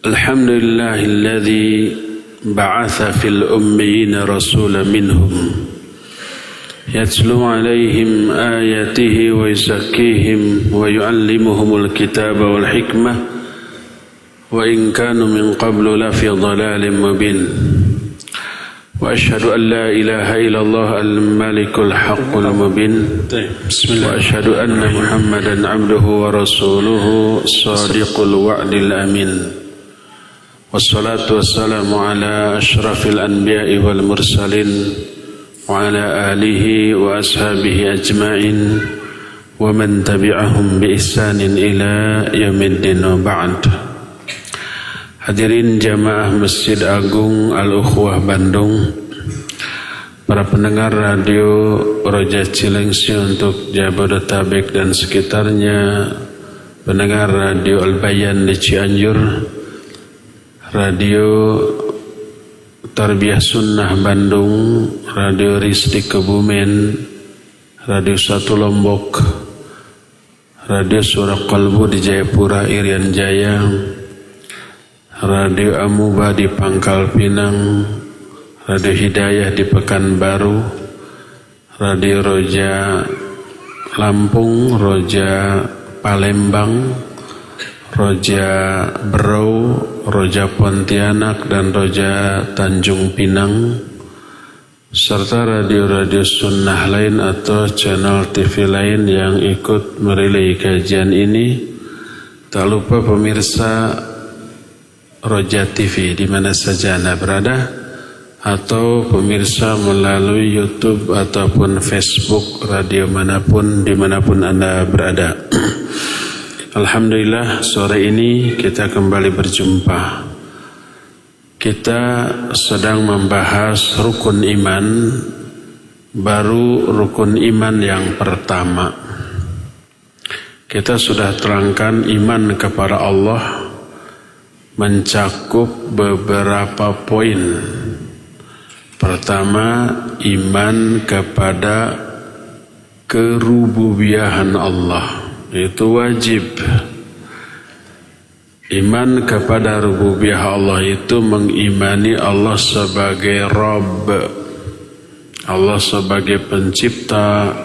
Alhamdulillahilladzi ba'atha fil ummiyina rasulan minhum yatlu alaihim ayatihi wa yuzakkihim wa yu'allimuhumul kitaba wal hikmah wa in kanu min qablu lafi dhalalin mubin. Wa asyhadu an la ilaha illallah al-malikul haqqul mubin. Wa asyhadu anna Muhammadan abduhu wa rasuluhu shadiqul wa'dil amin. Wassalatu wassalamu ala asyrafil anbiya'i wal mursalin wa ala alihi wa ashabihi ajma'in wa man tabi'ahum bi ihsanin ila yaumiddin wa ba'd. Hadirin jamaah Masjid Agung Al-Ukhwah Bandung, para pendengar radio Roja Cilengsi untuk Jabodetabek dan sekitarnya, pendengar radio Al-Bayan di Cianjur, radio Tarbiyah Sunnah Bandung, radio Rizki Kebumen, radio Satu Lombok, radio Suara Kalbu di Jayapura Irian Jaya, Radio Amuba di Pangkal Pinang, Radio Hidayah di Pekanbaru, Radio Roja Lampung, Roja Palembang, Roja Berau, Roja Pontianak dan Roja Tanjung Pinang, serta radio-radio sunnah lain atau channel TV lain yang ikut merelay kajian ini. Tak lupa pemirsa Roja TV di mana saja Anda berada, atau pemirsa melalui YouTube ataupun Facebook radio manapun dimanapun Anda berada. Alhamdulillah, sore ini kita kembali berjumpa. Kita sedang membahas rukun iman, baru rukun iman yang pertama. Kita sudah terangkan iman kepada Allah mencakup beberapa poin. Pertama, iman kepada kerububiyahan Allah, itu wajib. Iman kepada rububiyah Allah itu mengimani Allah sebagai Rabb, Allah sebagai pencipta,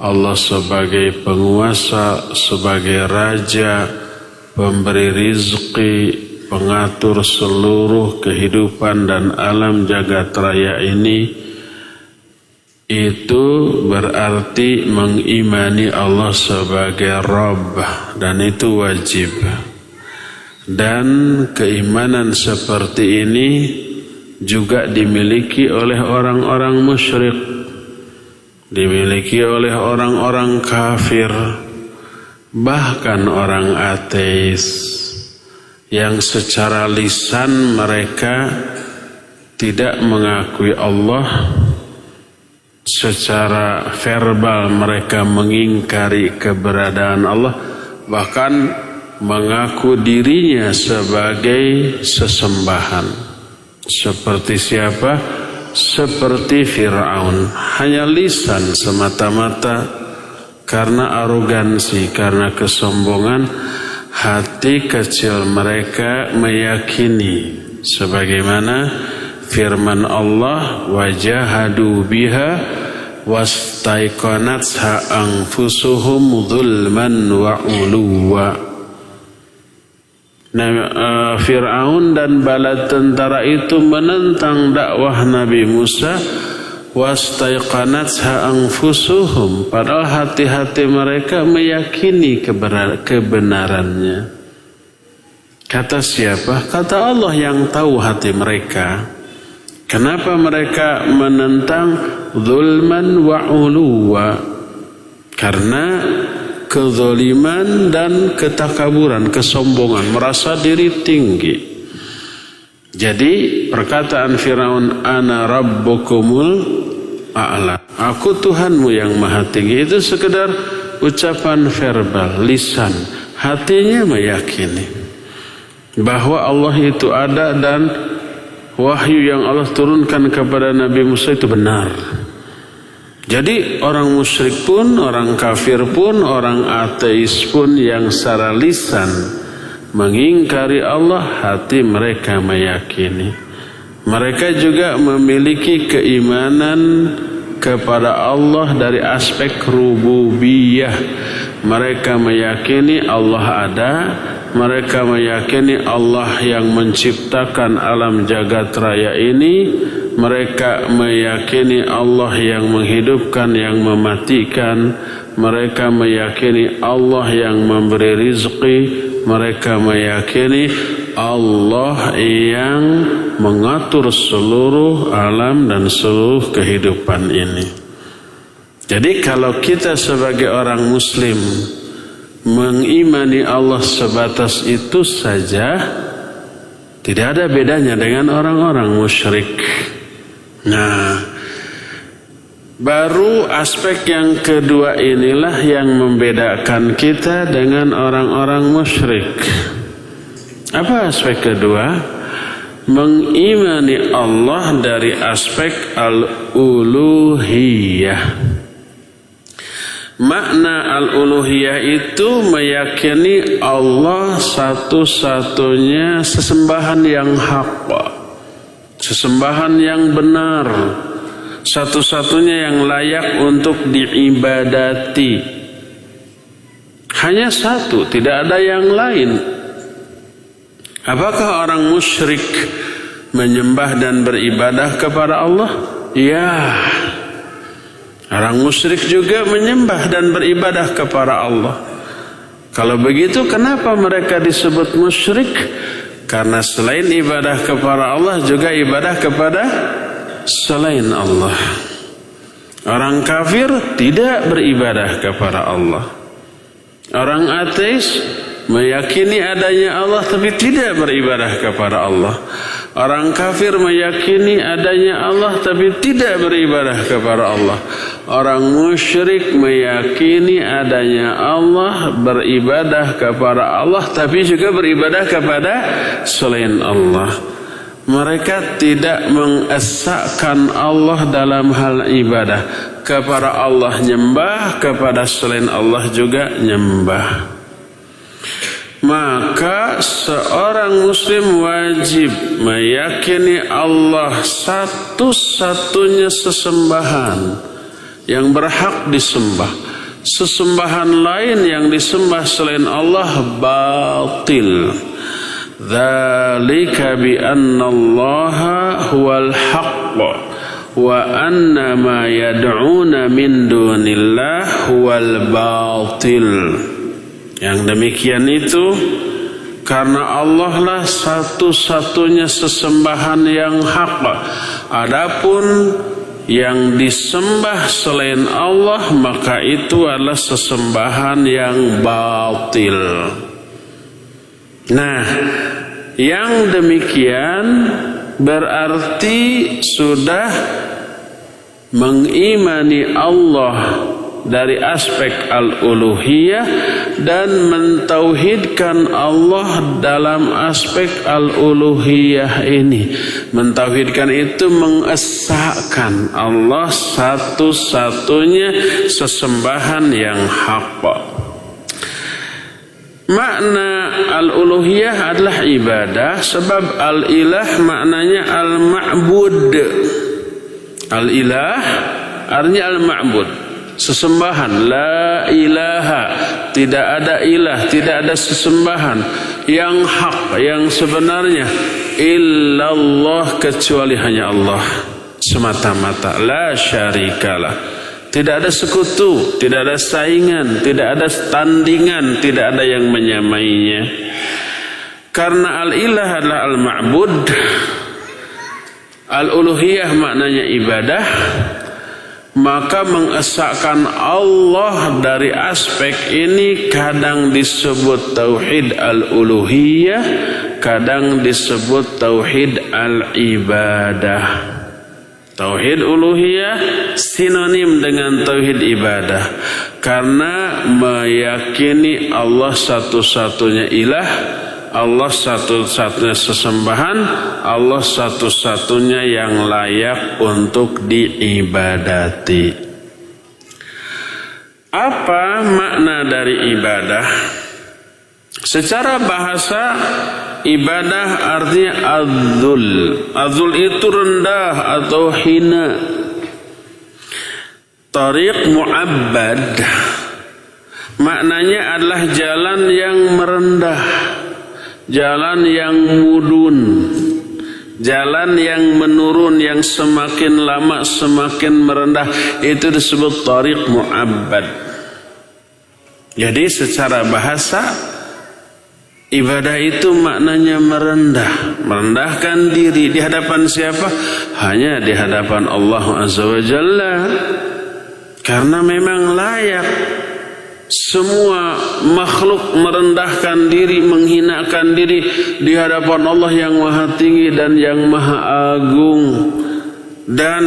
Allah sebagai penguasa, sebagai raja, pemberi rizki, pengatur seluruh kehidupan dan alam jagat raya ini. Itu berarti mengimani Allah sebagai Rabb, dan itu wajib. Dan keimanan seperti ini juga dimiliki oleh orang-orang musyrik, dimiliki oleh orang-orang kafir, bahkan orang ateis yang secara lisan mereka tidak mengakui Allah, secara verbal mereka mengingkari keberadaan Allah, bahkan mengaku dirinya sebagai sesembahan. Seperti siapa? Seperti Fir'aun. Hanya lisan semata-mata, karena arogansi, karena kesombongan, hati kecil mereka meyakini sebagaimana firman Allah, wajahadu biha wastaiqanatha anfusuhum dzulman wa uluwa. Nah, Fir'aun dan bala tentara itu menentang dakwah Nabi Musa, wastaiqanatha anfusuhum, padahal hati-hati mereka meyakini kebenarannya. Kata siapa? Kata Allah yang tahu hati mereka. Kenapa mereka menentang? Zulman wa uluwa, karena kezaliman dan ketakaburan, kesombongan, merasa diri tinggi. Jadi perkataan Firaun, ana rabbukumul a'la, aku Tuhanmu yang maha tinggi, itu sekedar ucapan verbal, lisan. Hatinya meyakini bahwa Allah itu ada dan wahyu yang Allah turunkan kepada Nabi Musa itu benar. Jadi orang musyrik pun, orang kafir pun, orang ateis pun yang secara lisan mengingkari Allah, hati mereka meyakini. Mereka juga memiliki keimanan kepada Allah dari aspek rububiyah. Mereka meyakini Allah ada, mereka meyakini Allah yang menciptakan alam jagat raya ini, mereka meyakini Allah yang menghidupkan, yang mematikan, mereka meyakini Allah yang memberi rizki, mereka meyakini Allah yang mengatur seluruh alam dan seluruh kehidupan ini. Jadi kalau kita sebagai orang muslim mengimani Allah sebatas itu saja, tidak ada bedanya dengan orang-orang musyrik. Nah, baru aspek yang kedua inilah yang membedakan kita dengan orang-orang musyrik. Apa aspek kedua? Mengimani Allah dari aspek al-uluhiyah. Makna al-uluhiyah itu meyakini Allah satu-satunya sesembahan yang hak, sesembahan yang benar, satu-satunya yang layak untuk diibadati. Hanya satu, tidak ada yang lain. Apakah orang musyrik menyembah dan beribadah kepada Allah? Ya. Orang musyrik juga menyembah dan beribadah kepada Allah. Kalau begitu, kenapa mereka disebut musyrik? Karena selain ibadah kepada Allah, juga ibadah kepada selain Allah. Orang kafir tidak beribadah kepada Allah. Orang ateis meyakini adanya Allah tapi tidak beribadah kepada Allah. Orang kafir meyakini adanya Allah tapi tidak beribadah kepada Allah. Orang musyrik meyakini adanya Allah, beribadah kepada Allah tapi juga beribadah kepada selain Allah. Mereka tidak mengesahkan Allah dalam hal ibadah. Kepada Allah nyembah, kepada selain Allah juga nyembah. Maka seorang muslim wajib meyakini Allah satu-satunya sesembahan yang berhak disembah. Sesembahan lain yang disembah selain Allah batil. Dzalika bi anna Allaha huwal haqq wa anna ma yad'una min dunillah huwal batil. Yang demikian itu karena Allah lah satu-satunya sesembahan yang hak. Adapun yang disembah selain Allah maka itu adalah sesembahan yang batil. Nah, yang demikian berarti sudah mengimani Allah dari aspek al-uluhiyah dan mentauhidkan Allah dalam aspek al-uluhiyah ini. Mentauhidkan itu mengesahkan Allah satu-satunya sesembahan yang hak. Makna al-uluhiyah adalah ibadah, sebab al-ilah maknanya al-ma'bud. Al-ilah artinya al-ma'bud, sesembahan. La ilaha, tidak ada ilah, tidak ada sesembahan yang hak, yang sebenarnya, illallah, kecuali hanya Allah semata-mata. La syarikalah, tidak ada sekutu, tidak ada saingan, tidak ada tandingan, tidak ada yang menyamainya. Karena al-ilah adalah al-ma'bud, al-uluhiyah maknanya ibadah, maka mengesahkan Allah dari aspek ini kadang disebut tauhid al-uluhiyah, kadang disebut tauhid al-ibadah. Tauhid uluhiyah sinonim dengan tauhid ibadah, karena meyakini Allah satu-satunya ilah, Allah satu-satunya sesembahan, Allah satu-satunya yang layak untuk diibadati. Apa makna dari ibadah? Secara bahasa ibadah artinya adzul. Adzul itu rendah atau hina. Tariq mu'abbad maknanya adalah jalan yang merendah, jalan yang mudun, jalan yang menurun, yang semakin lama semakin merendah. Itu disebut tariq mu'abbad. Jadi secara bahasa ibadah itu maknanya merendah, merendahkan diri di hadapan siapa? Hanya di hadapan Allah Azza wa Jalla. Karena memang layak semua makhluk merendahkan diri, menghinakan diri di hadapan Allah yang Maha Tinggi dan yang Maha Agung, dan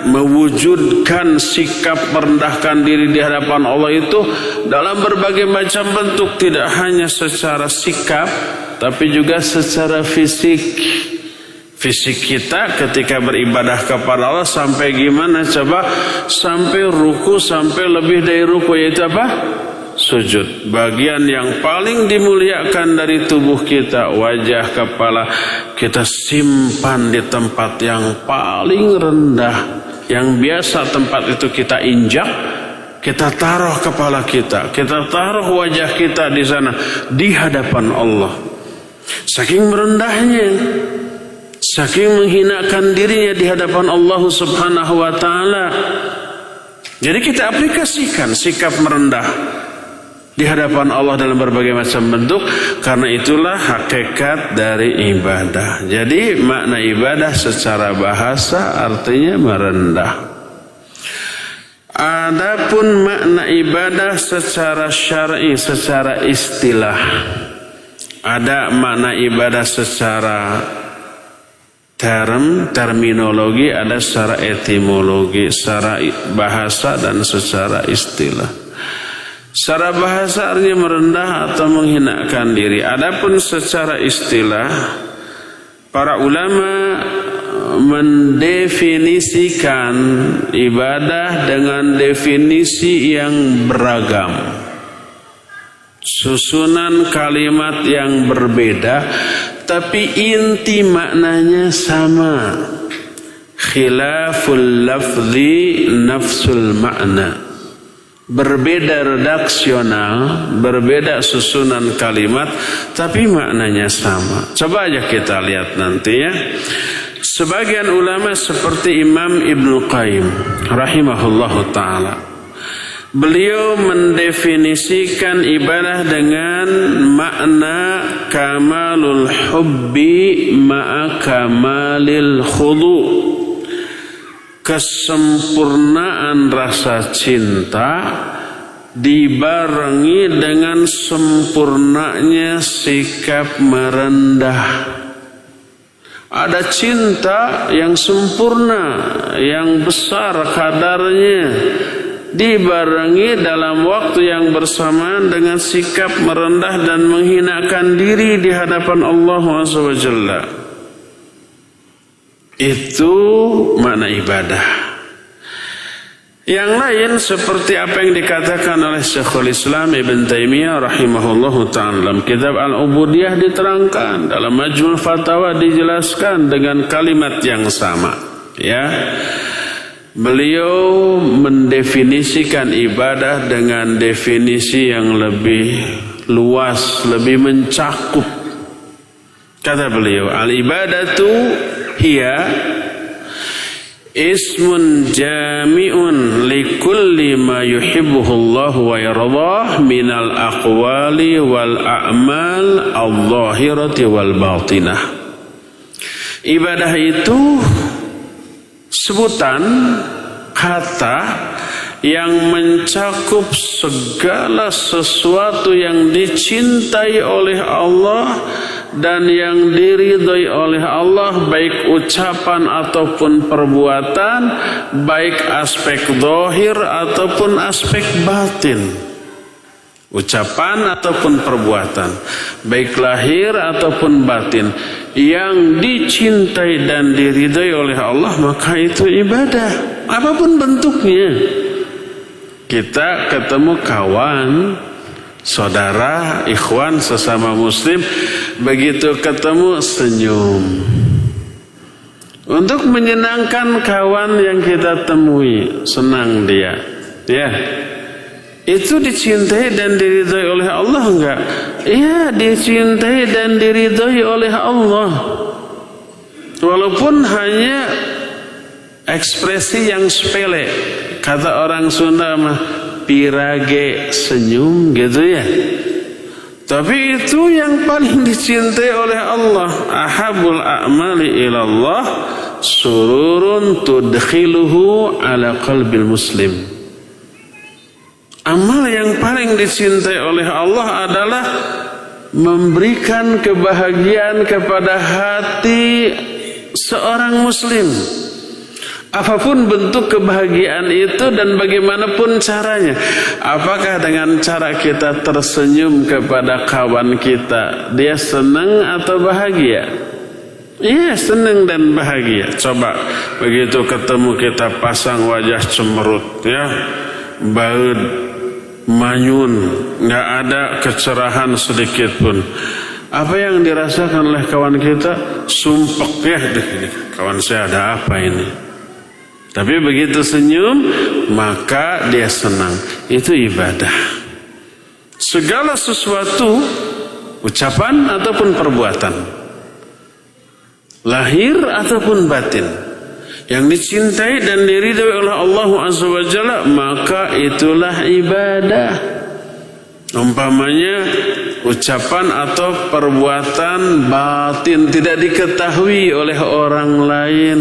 mewujudkan sikap merendahkan diri di hadapan Allah itu dalam berbagai macam bentuk, tidak hanya secara sikap tapi juga secara fisik. Fisik kita ketika beribadah kepada Allah sampai gimana coba? Sampai ruku, sampai lebih dari ruku, yaitu apa? Sujud. Bagian yang paling dimuliakan dari tubuh kita, wajah, kepala, kita simpan di tempat yang paling rendah, yang biasa tempat itu kita injak. Kita taruh kepala kita taruh wajah kita di sana, di hadapan Allah. Saking merendahnya, saking menghinakan dirinya di hadapan Allah Subhanahu wa Ta'ala. Jadi kita aplikasikan sikap merendah di hadapan Allah dalam berbagai macam bentuk, karena itulah hakikat dari ibadah. Jadi makna ibadah secara bahasa artinya merendah. Adapun makna ibadah secara syar'i, secara istilah, ada makna ibadah secara terminologi, ada secara etimologi, secara bahasa dan secara istilah. Secara bahasa artinya merendah atau menghinakan diri. Adapun secara istilah, para ulama mendefinisikan ibadah dengan definisi yang beragam, susunan kalimat yang berbeda, tapi inti maknanya sama. Khilaful lafzi nafsul makna. Berbeda redaksional, berbeda susunan kalimat, tapi maknanya sama. Coba aja kita lihat nanti ya. Sebagian ulama seperti Imam Ibnu Qayyim rahimahullahu ta'ala, beliau mendefinisikan ibadah dengan makna kamalul hubbi ma'a kamalil khudu. Kesempurnaan rasa cinta dibarengi dengan sempurnanya sikap merendah. Ada cinta yang sempurna, yang besar kadarnya, dibarengi dalam waktu yang bersamaan dengan sikap merendah dan menghinakan diri di hadapan Allah SWT. Itu makna ibadah. Yang lain seperti apa yang dikatakan oleh Syekhul Islam Ibn Taimiyah rahimahullahu ta'ala dalam kitab Al-Ubudiyah, diterangkan dalam Majmu' Fatawa, dijelaskan dengan kalimat yang sama ya. Beliau mendefinisikan ibadah dengan definisi yang lebih luas, lebih mencakup. Kata beliau, al-ibadatu hiya ismun jami'un likulli ma yuhibbuhu Allah wa yardah minal aqwali wal a'mal al-zahirati wal batinah. Ibadah itu sebutan kata yang mencakup segala sesuatu yang dicintai oleh Allah dan yang diridhai oleh Allah, baik ucapan ataupun perbuatan, baik aspek zahir ataupun aspek batin. Ucapan ataupun perbuatan, baik lahir ataupun batin, yang dicintai dan diridhai oleh Allah, maka itu ibadah apapun bentuknya. Kita ketemu kawan saudara, ikhwan, sesama muslim, begitu ketemu senyum. Untuk menyenangkan kawan yang kita temui, senang dia. Ya. Itu dicintai dan diridhai oleh Allah enggak? Iya, dicintai dan diridhai oleh Allah. Walaupun hanya ekspresi yang sepele. Kata orang Sunda mah pirage senyum gitu ya. Tapi itu yang paling dicintai oleh Allah. Ahabul a'mali ilallah sururun tudkhiluhu ala qalbil muslim. Amal yang paling dicintai oleh Allah adalah memberikan kebahagiaan kepada hati seorang muslim. Apapun bentuk kebahagiaan itu dan bagaimanapun caranya. Apakah dengan cara kita tersenyum kepada kawan kita, dia senang atau bahagia? Iya, senang dan bahagia. Coba begitu ketemu kita pasang wajah cemberut, ya, baut, manyun, nggak ada kecerahan sedikit pun. Apa yang dirasakan oleh kawan kita? Sumpek, ya, kawan saya ada apa ini? Tapi begitu senyum, maka dia senang. Itu ibadah. Segala sesuatu, ucapan ataupun perbuatan, lahir ataupun batin, yang dicintai dan diridhai oleh Allah Azza wa Jalla, maka itulah ibadah. Umpamanya ucapan atau perbuatan batin tidak diketahui oleh orang lain,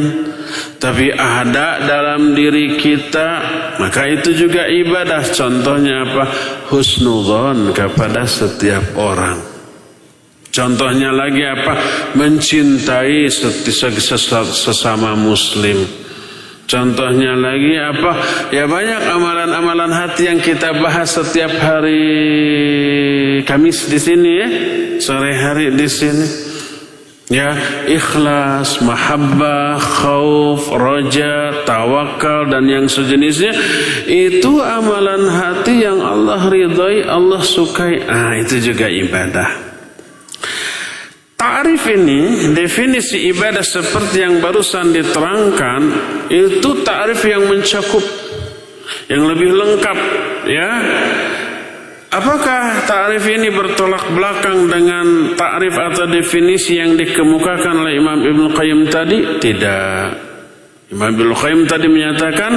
tapi ada dalam diri kita, maka itu juga ibadah. Contohnya apa? Husnudzon kepada setiap orang. Contohnya lagi apa? Mencintai sesama muslim. Contohnya lagi apa? Ya banyak amalan-amalan hati yang kita bahas setiap hari Kamis di sini, ya, sore hari di sini. Ya, ikhlas, mahabbah, khauf, raja, tawakal dan yang sejenisnya, itu amalan hati yang Allah ridhai, Allah sukai. Itu juga ibadah. Ta'rif ini, definisi ibadah seperti yang barusan diterangkan, itu ta'rif yang mencakup, yang lebih lengkap, ya. Apakah ta'rif ini bertolak belakang dengan ta'rif atau definisi yang dikemukakan oleh Imam Ibnu Qayyim tadi? Tidak. Imam Ibnu Qayyim tadi menyatakan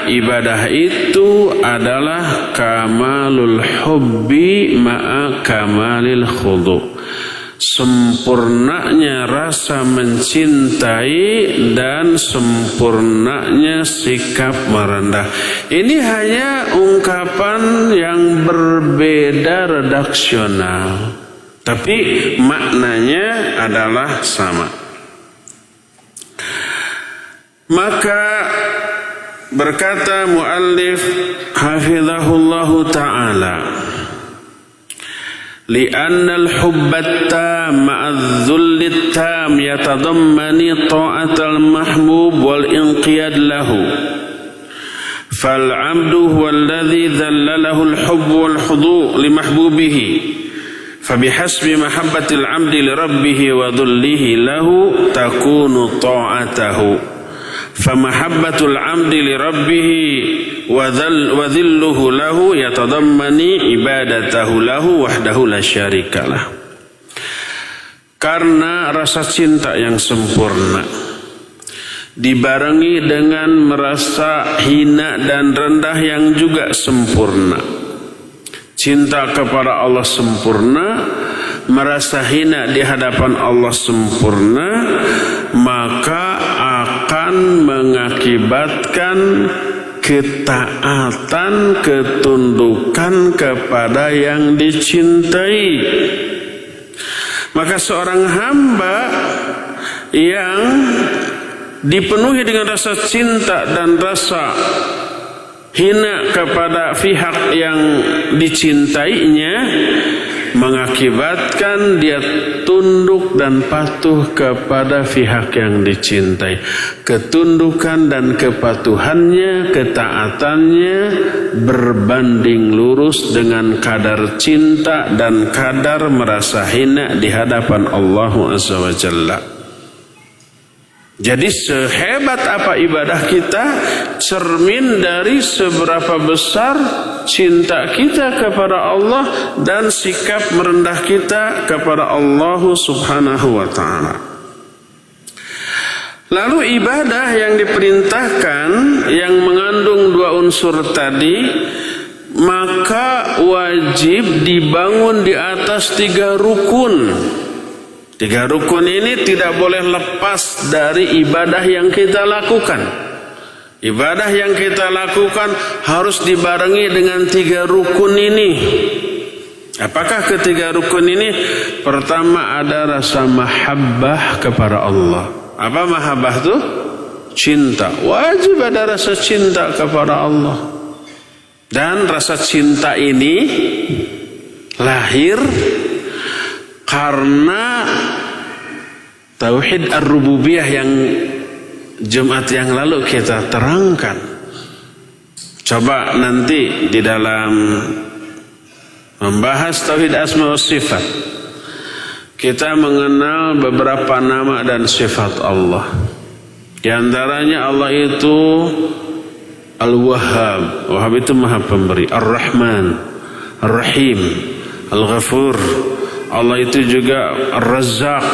ibadah itu adalah kamalul hubbi ma'a kamalil khudu'. Sempurnanya rasa mencintai dan sempurnanya sikap merendah. Ini hanya ungkapan yang berbeda redaksional, tapi maknanya adalah sama. Maka berkata muallif hafizahullahu ta'ala, لأن الحب التام مع الذل التام يتضمن طاعة المحبوب والانقياد له فالعبد هو الذي ذل له الحب والخضوع لمحبوبه فبحسب محبة العبد لربه وذله له تكون طاعته فمحبة العبد لربه وذله له يتضمن عبادته له وحده لا شريك له. Karena rasa cinta yang sempurna dibarengi dengan merasa hina dan rendah yang juga sempurna. Cinta kepada Allah sempurna, merasa hina di hadapan Allah sempurna, maka akan mengakibatkan ketaatan, ketundukan kepada yang dicintai. Maka seorang hamba yang dipenuhi dengan rasa cinta dan rasa hina kepada pihak yang dicintainya, mengakibatkan dia tunduk dan patuh kepada pihak yang dicintai. Ketundukan dan kepatuhannya, ketaatannya berbanding lurus dengan kadar cinta dan kadar merasa hina di hadapan Allah Azza wa Jalla. Jadi sehebat apa ibadah kita, cermin dari seberapa besar cinta kita kepada Allah dan sikap merendah kita kepada Allah Subhanahu wa ta'ala. Lalu ibadah yang diperintahkan yang mengandung dua unsur tadi, maka wajib dibangun di atas 3 rukun. 3 rukun ini tidak boleh lepas dari ibadah yang kita lakukan. Ibadah yang kita lakukan harus dibarengi dengan 3 rukun ini. Apakah ketiga rukun ini? Pertama ada rasa mahabbah kepada Allah. Apa mahabbah itu? Cinta. Wajib ada rasa cinta kepada Allah. Dan rasa cinta ini lahir karena tauhid ar-rububiyah yang Jumat yang lalu kita terangkan. Coba nanti di dalam membahas tauhid asma wa sifat, kita mengenal beberapa nama dan sifat Allah. Di antaranya Allah itu Al-Wahhab. Wahhab itu Maha Pemberi. Ar-Rahman, Ar-Rahim, Al-Ghafur. Allah itu juga Ar-Razzaq,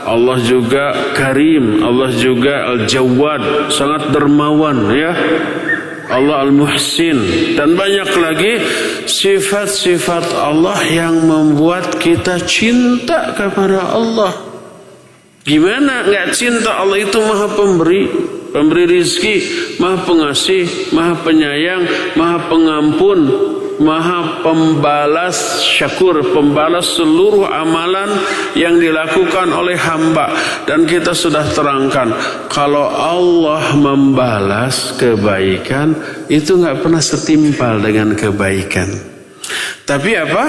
Allah juga Karim, Allah juga Al-Jawad, sangat dermawan ya. Allah Al-Muhsin, dan banyak lagi sifat-sifat Allah yang membuat kita cinta kepada Allah. Gimana enggak cinta? Allah itu Maha Pemberi, pemberi rizki, Maha Pengasih, Maha Penyayang, Maha Pengampun, Maha Pembalas syakur, pembalas seluruh amalan yang dilakukan oleh hamba. Dan kita sudah terangkan, kalau Allah membalas kebaikan itu nggak pernah setimpal dengan kebaikan, tapi apa?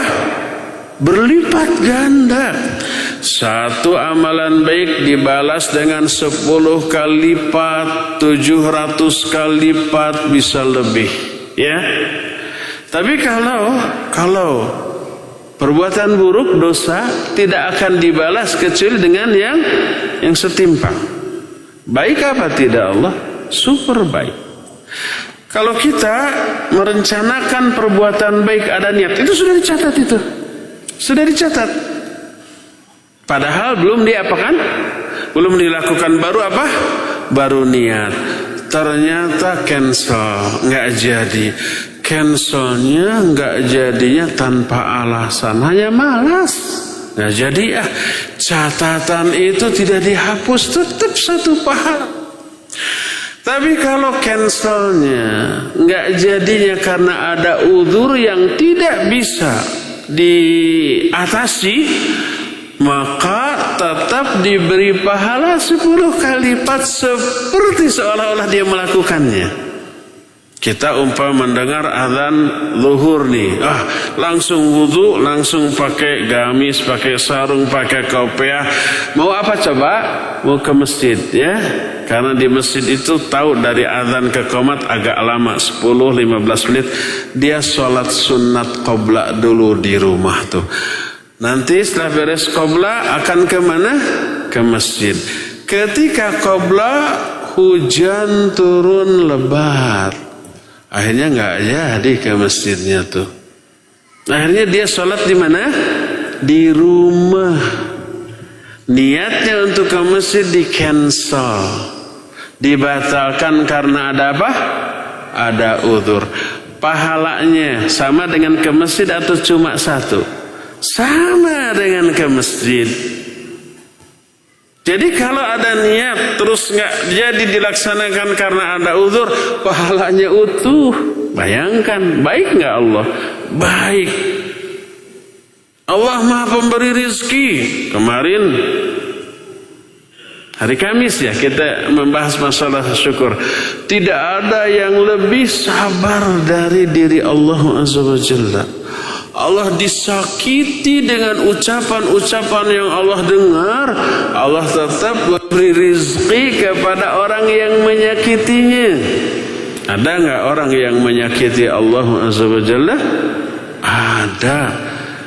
Berlipat ganda. Satu amalan baik dibalas dengan 10 kali lipat, 700 kali lipat, bisa lebih ya. Tapi kalau perbuatan buruk, dosa, tidak akan dibalas kecuali dengan yang setimpal. Baik apa tidak Allah? Super baik. Kalau kita merencanakan perbuatan baik, ada niat, itu sudah dicatat itu. Sudah dicatat. Padahal belum diapakan? Belum dilakukan, baru apa? Baru niat. Ternyata cancel, nggak jadi. Cancelnya nggak jadinya tanpa alasan, hanya malas. Nggak jadi ya. Catatan itu tidak dihapus, tetap satu pahala. Tapi kalau cancelnya nggak jadinya karena ada uzur yang tidak bisa diatasi, maka tetap diberi pahala 10 kali lipat seperti seolah-olah dia melakukannya. Kita umpama mendengar azan zuhur nih, langsung wudu, langsung pakai gamis, pakai sarung, pakai kopiah. Mau apa coba? Mau ke masjid ya. Karena di masjid itu tahu dari azan ke qomat agak lama, 10-15 menit. Dia sholat sunat qobla dulu di rumah tuh. Nanti setelah beres qobla akan kemana? Ke masjid. Ketika qobla hujan turun lebat. Akhirnya nggak jadi ke masjidnya tuh. Akhirnya dia sholat di mana? Di rumah. Niatnya untuk ke masjid di cancel, dibatalkan karena ada apa? Ada uzur. Pahalanya sama dengan ke masjid atau cuma satu? Sama dengan ke masjid. Jadi kalau ada niat terus nggak jadi dilaksanakan karena ada uzur, pahalanya utuh. Bayangkan, baik nggak Allah? Baik. Allah Maha Pemberi rizki. Kemarin hari Kamis ya kita membahas masalah syukur. Tidak ada yang lebih sabar dari diri Allah Azza wa Jalla. Allah disakiti dengan ucapan-ucapan yang Allah dengar, Allah tetap beri rizki kepada orang yang menyakitinya. Ada nggak orang yang menyakiti Allah Azza wa Jalla? Ada.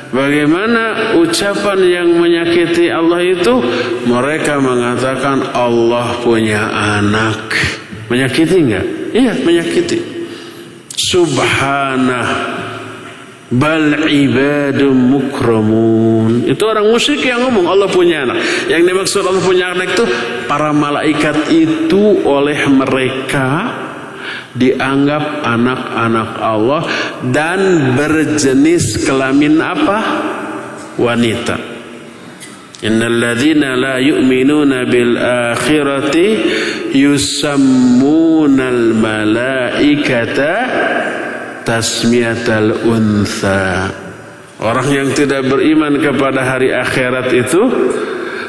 Bagaimana ucapan yang menyakiti Allah itu? Mereka mengatakan Allah punya anak. Menyakiti enggak? Iya, menyakiti. Subhanah bal ibadum mukramun. Itu orang musyrik yang ngomong Allah punya anak. Yang dimaksud Allah punya anak itu para malaikat itu oleh mereka dianggap anak-anak Allah dan berjenis kelamin apa? Wanita. Innal ladzina la yu'minuna bil akhirati yusammunal malaikata tasmiyatal untha. Orang yang tidak beriman kepada hari akhirat itu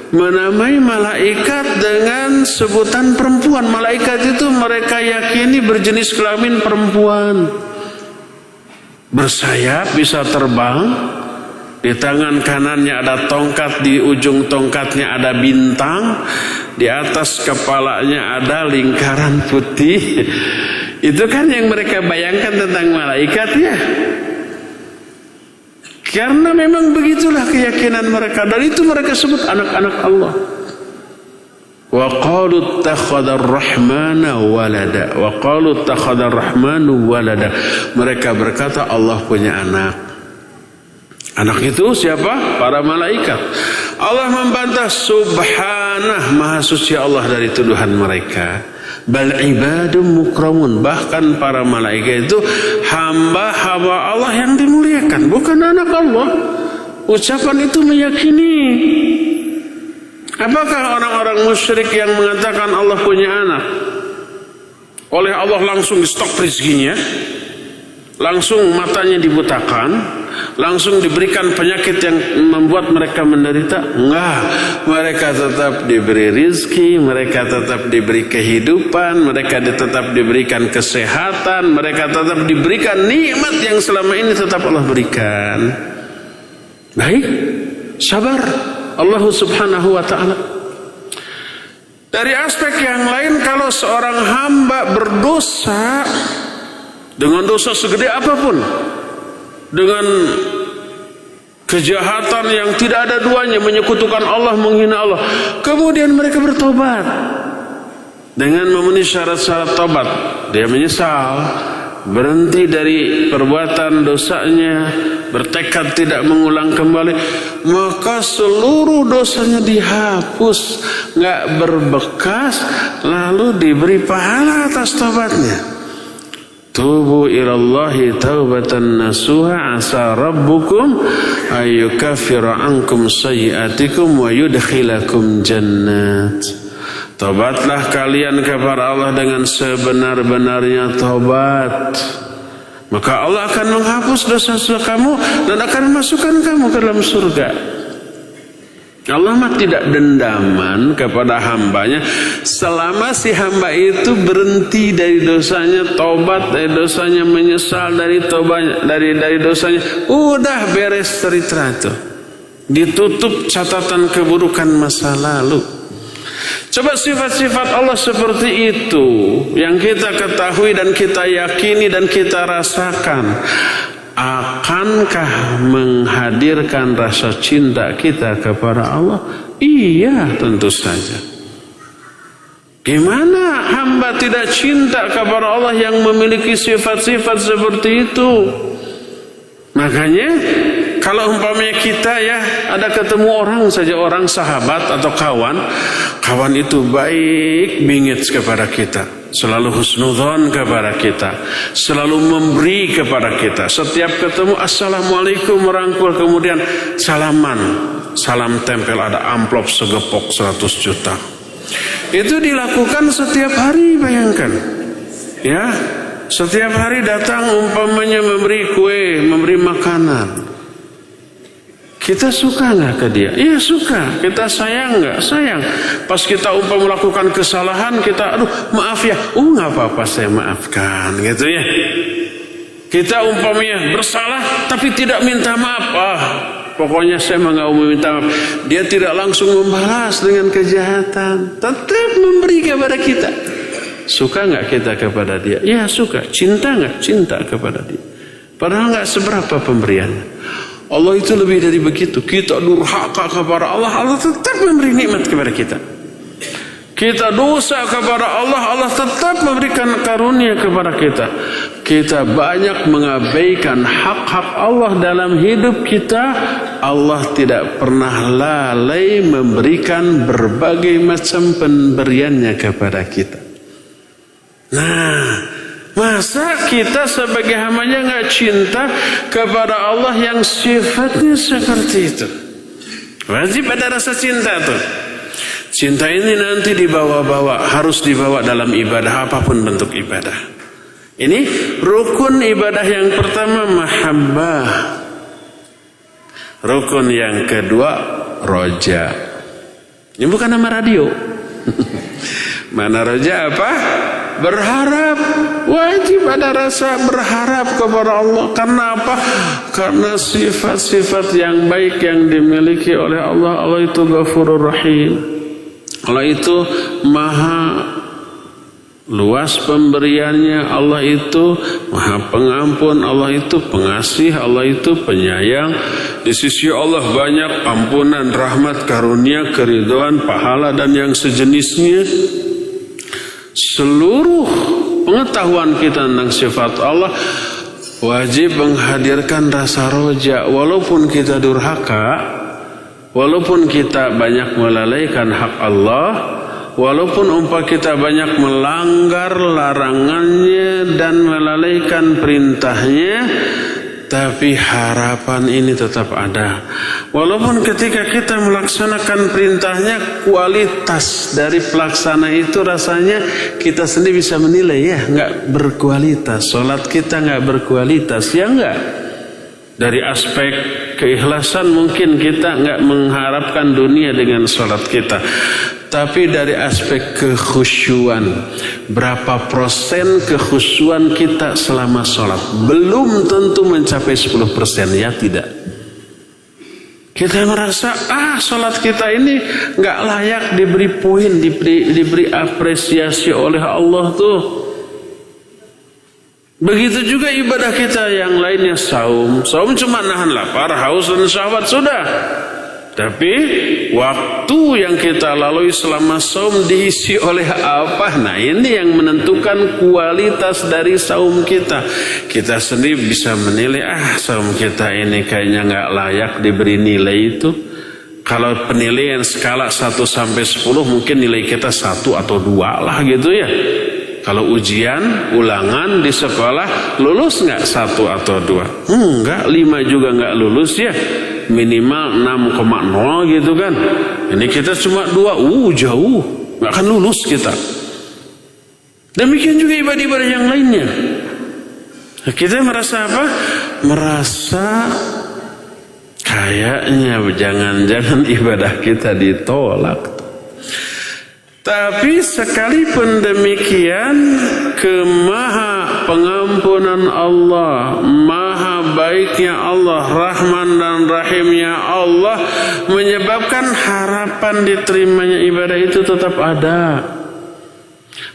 menamai malaikat dengan sebutan perempuan. Malaikat itu mereka yakini berjenis kelamin perempuan, bersayap, bisa terbang, di tangan kanannya ada tongkat, di ujung tongkatnya ada bintang, di atas kepalanya ada lingkaran putih. Itu kan yang mereka bayangkan tentang malaikat ya. Karena memang begitulah keyakinan mereka, dan itu mereka sebut anak-anak Allah. Wa qalu ittakhadha ar-rahmanu walada. Wa qalu ittakhadha ar-rahmanu walada. Mereka berkata Allah punya anak. Anak itu siapa? Para malaikat. Allah membantah, subhanah, maha suci Allah dari tuduhan mereka. Bal ibadum mukramun, bahkan para malaikat itu hamba-hamba Allah yang dimuliakan, bukan anak Allah. Ucapan itu meyakini. Apakah orang-orang musyrik yang mengatakan Allah punya anak, oleh Allah langsung di stop rezekinya, langsung matanya dibutakan, langsung diberikan penyakit yang membuat mereka menderita? Enggak, mereka tetap diberi rizki, mereka tetap diberi kehidupan, mereka tetap diberikan kesehatan, mereka tetap diberikan nikmat yang selama ini tetap Allah berikan. Baik, sabar Allah subhanahu wa ta'ala. Dari aspek yang lain, kalau seorang hamba berdosa dengan dosa segede apapun, dengan kejahatan yang tidak ada duanya, menyekutukan Allah, menghina Allah, kemudian mereka bertobat dengan memenuhi syarat-syarat tobat, dia menyesal, berhenti dari perbuatan dosanya, bertekad tidak mengulang kembali, maka seluruh dosanya dihapus, nggak berbekas, lalu diberi pahala atas tobatnya. Tubu ilallahi taubatan nasuha asa rabbukum ayyukaffira ankum sayyi'atikum wa yudkhilakum jannat. Tobatlah kalian kepada Allah dengan sebenar-benarnya tobat, maka Allah akan menghapus dosa-dosa kamu dan akan memasukkan kamu ke dalam surga. Allah mah tidak dendaman kepada hambanya selama si hamba itu berhenti dari dosanya, tobat dari dosanya, menyesal dari tobatnya, dari dosanya, udah beres cerita itu, ditutup catatan keburukan masa lalu. Coba sifat-sifat Allah seperti itu yang kita ketahui dan kita yakini dan kita rasakan, akankah menghadirkan rasa cinta kita kepada Allah? Iya, tentu saja. Gimana hamba tidak cinta kepada Allah yang memiliki sifat-sifat seperti itu? Makanya kalau umpamanya kita ya ada ketemu orang saja, orang sahabat atau kawan itu baik bingit kepada kita, selalu husnudzon kepada kita, selalu memberi kepada kita. Setiap ketemu assalamualaikum, merangkul, kemudian salaman, salam tempel, ada amplop segepok 100 juta. Itu dilakukan setiap hari, bayangkan ya, setiap hari datang umpamanya memberi kue, memberi makanan. Kita suka nggak ke dia? Iya suka. Kita sayang nggak? Sayang. Pas kita melakukan kesalahan, kita aduh maaf ya, nggak apa-apa, saya maafkan, gitu ya. Kita umpamanya bersalah tapi tidak minta maaf. Pokoknya saya nggak mau minta maaf. Dia tidak langsung membalas dengan kejahatan, tetap memberi kepada kita. Suka nggak kita kepada dia? Ya suka. Cinta nggak? Cinta kepada dia. Padahal nggak seberapa pemberiannya. Allah itu lebih dari begitu. Kita durhaka kepada Allah, Allah tetap memberi nikmat kepada kita. Kita dosa kepada Allah, Allah tetap memberikan karunia kepada kita. Kita banyak mengabaikan hak-hak Allah dalam hidup kita. Allah tidak pernah lalai memberikan berbagai macam pemberiannya kepada kita. Nah, masa kita sebagai hambanya nggak cinta kepada Allah yang sifatnya seperti itu? Wajib ada rasa cinta tuh. Cinta ini nanti dibawa-bawa, harus dibawa dalam ibadah apapun bentuk ibadah. Ini rukun ibadah yang pertama, mahabbah. Rukun yang kedua, roja. Ini bukan nama radio. Mana roja apa? Berharap. Wajib ada rasa berharap kepada Allah. Karena apa? Karena sifat-sifat yang baik yang dimiliki oleh Allah. Allah itu Ghafurur Rahim. Allah itu maha luas pemberiannya. Allah itu maha pengampun. Allah itu pengasih. Allah itu penyayang. Di sisi Allah banyak ampunan, rahmat, karunia, keridhaan, pahala dan yang sejenisnya. Seluruh pengetahuan kita tentang sifat Allah wajib menghadirkan rasa roja. Walaupun kita durhaka, walaupun kita banyak melalaikan hak Allah, walaupun umpah kita banyak melanggar larangannya dan melalaikan perintahnya, tapi harapan ini tetap ada. Walaupun ketika kita melaksanakan perintahnya, kualitas dari pelaksana itu rasanya kita sendiri bisa menilai, ya nggak berkualitas. Sholat kita nggak berkualitas, ya nggak. Dari aspek keikhlasan mungkin kita nggak mengharapkan dunia dengan sholat kita. Tapi dari aspek kekhusyuan, berapa persen kekhusyuan kita selama sholat? Belum tentu mencapai 10%, ya tidak. Kita merasa, sholat kita ini nggak layak diberi poin, diberi apresiasi oleh Allah tuh. Begitu juga ibadah kita yang lainnya, saum. Saum cuma nahan lapar, haus dan syahwat sudah. Tapi waktu yang kita lalui selama saum diisi oleh apa? Nah, ini yang menentukan kualitas dari saum kita. Kita sendiri bisa menilai, saum kita ini kayaknya nggak layak diberi nilai itu. Kalau penilaian skala 1 sampai 10 mungkin nilai kita 1 atau 2 lah gitu ya. Kalau ujian, ulangan di sekolah, lulus nggak 1 atau 2? Enggak, 5 juga nggak lulus ya. Minimal 6,0 gitu kan. Ini kita cuma 2, jauh. Nggak akan lulus kita. Demikian juga ibadah-ibadah yang lainnya. Kita merasa apa? Merasa kayaknya jangan-jangan ibadah kita ditolak. Tapi sekalipun demikian, kemaha pengampunan Allah, maha baiknya Allah, Rahman dan Rahimnya Allah menyebabkan harapan diterimanya ibadah itu tetap ada.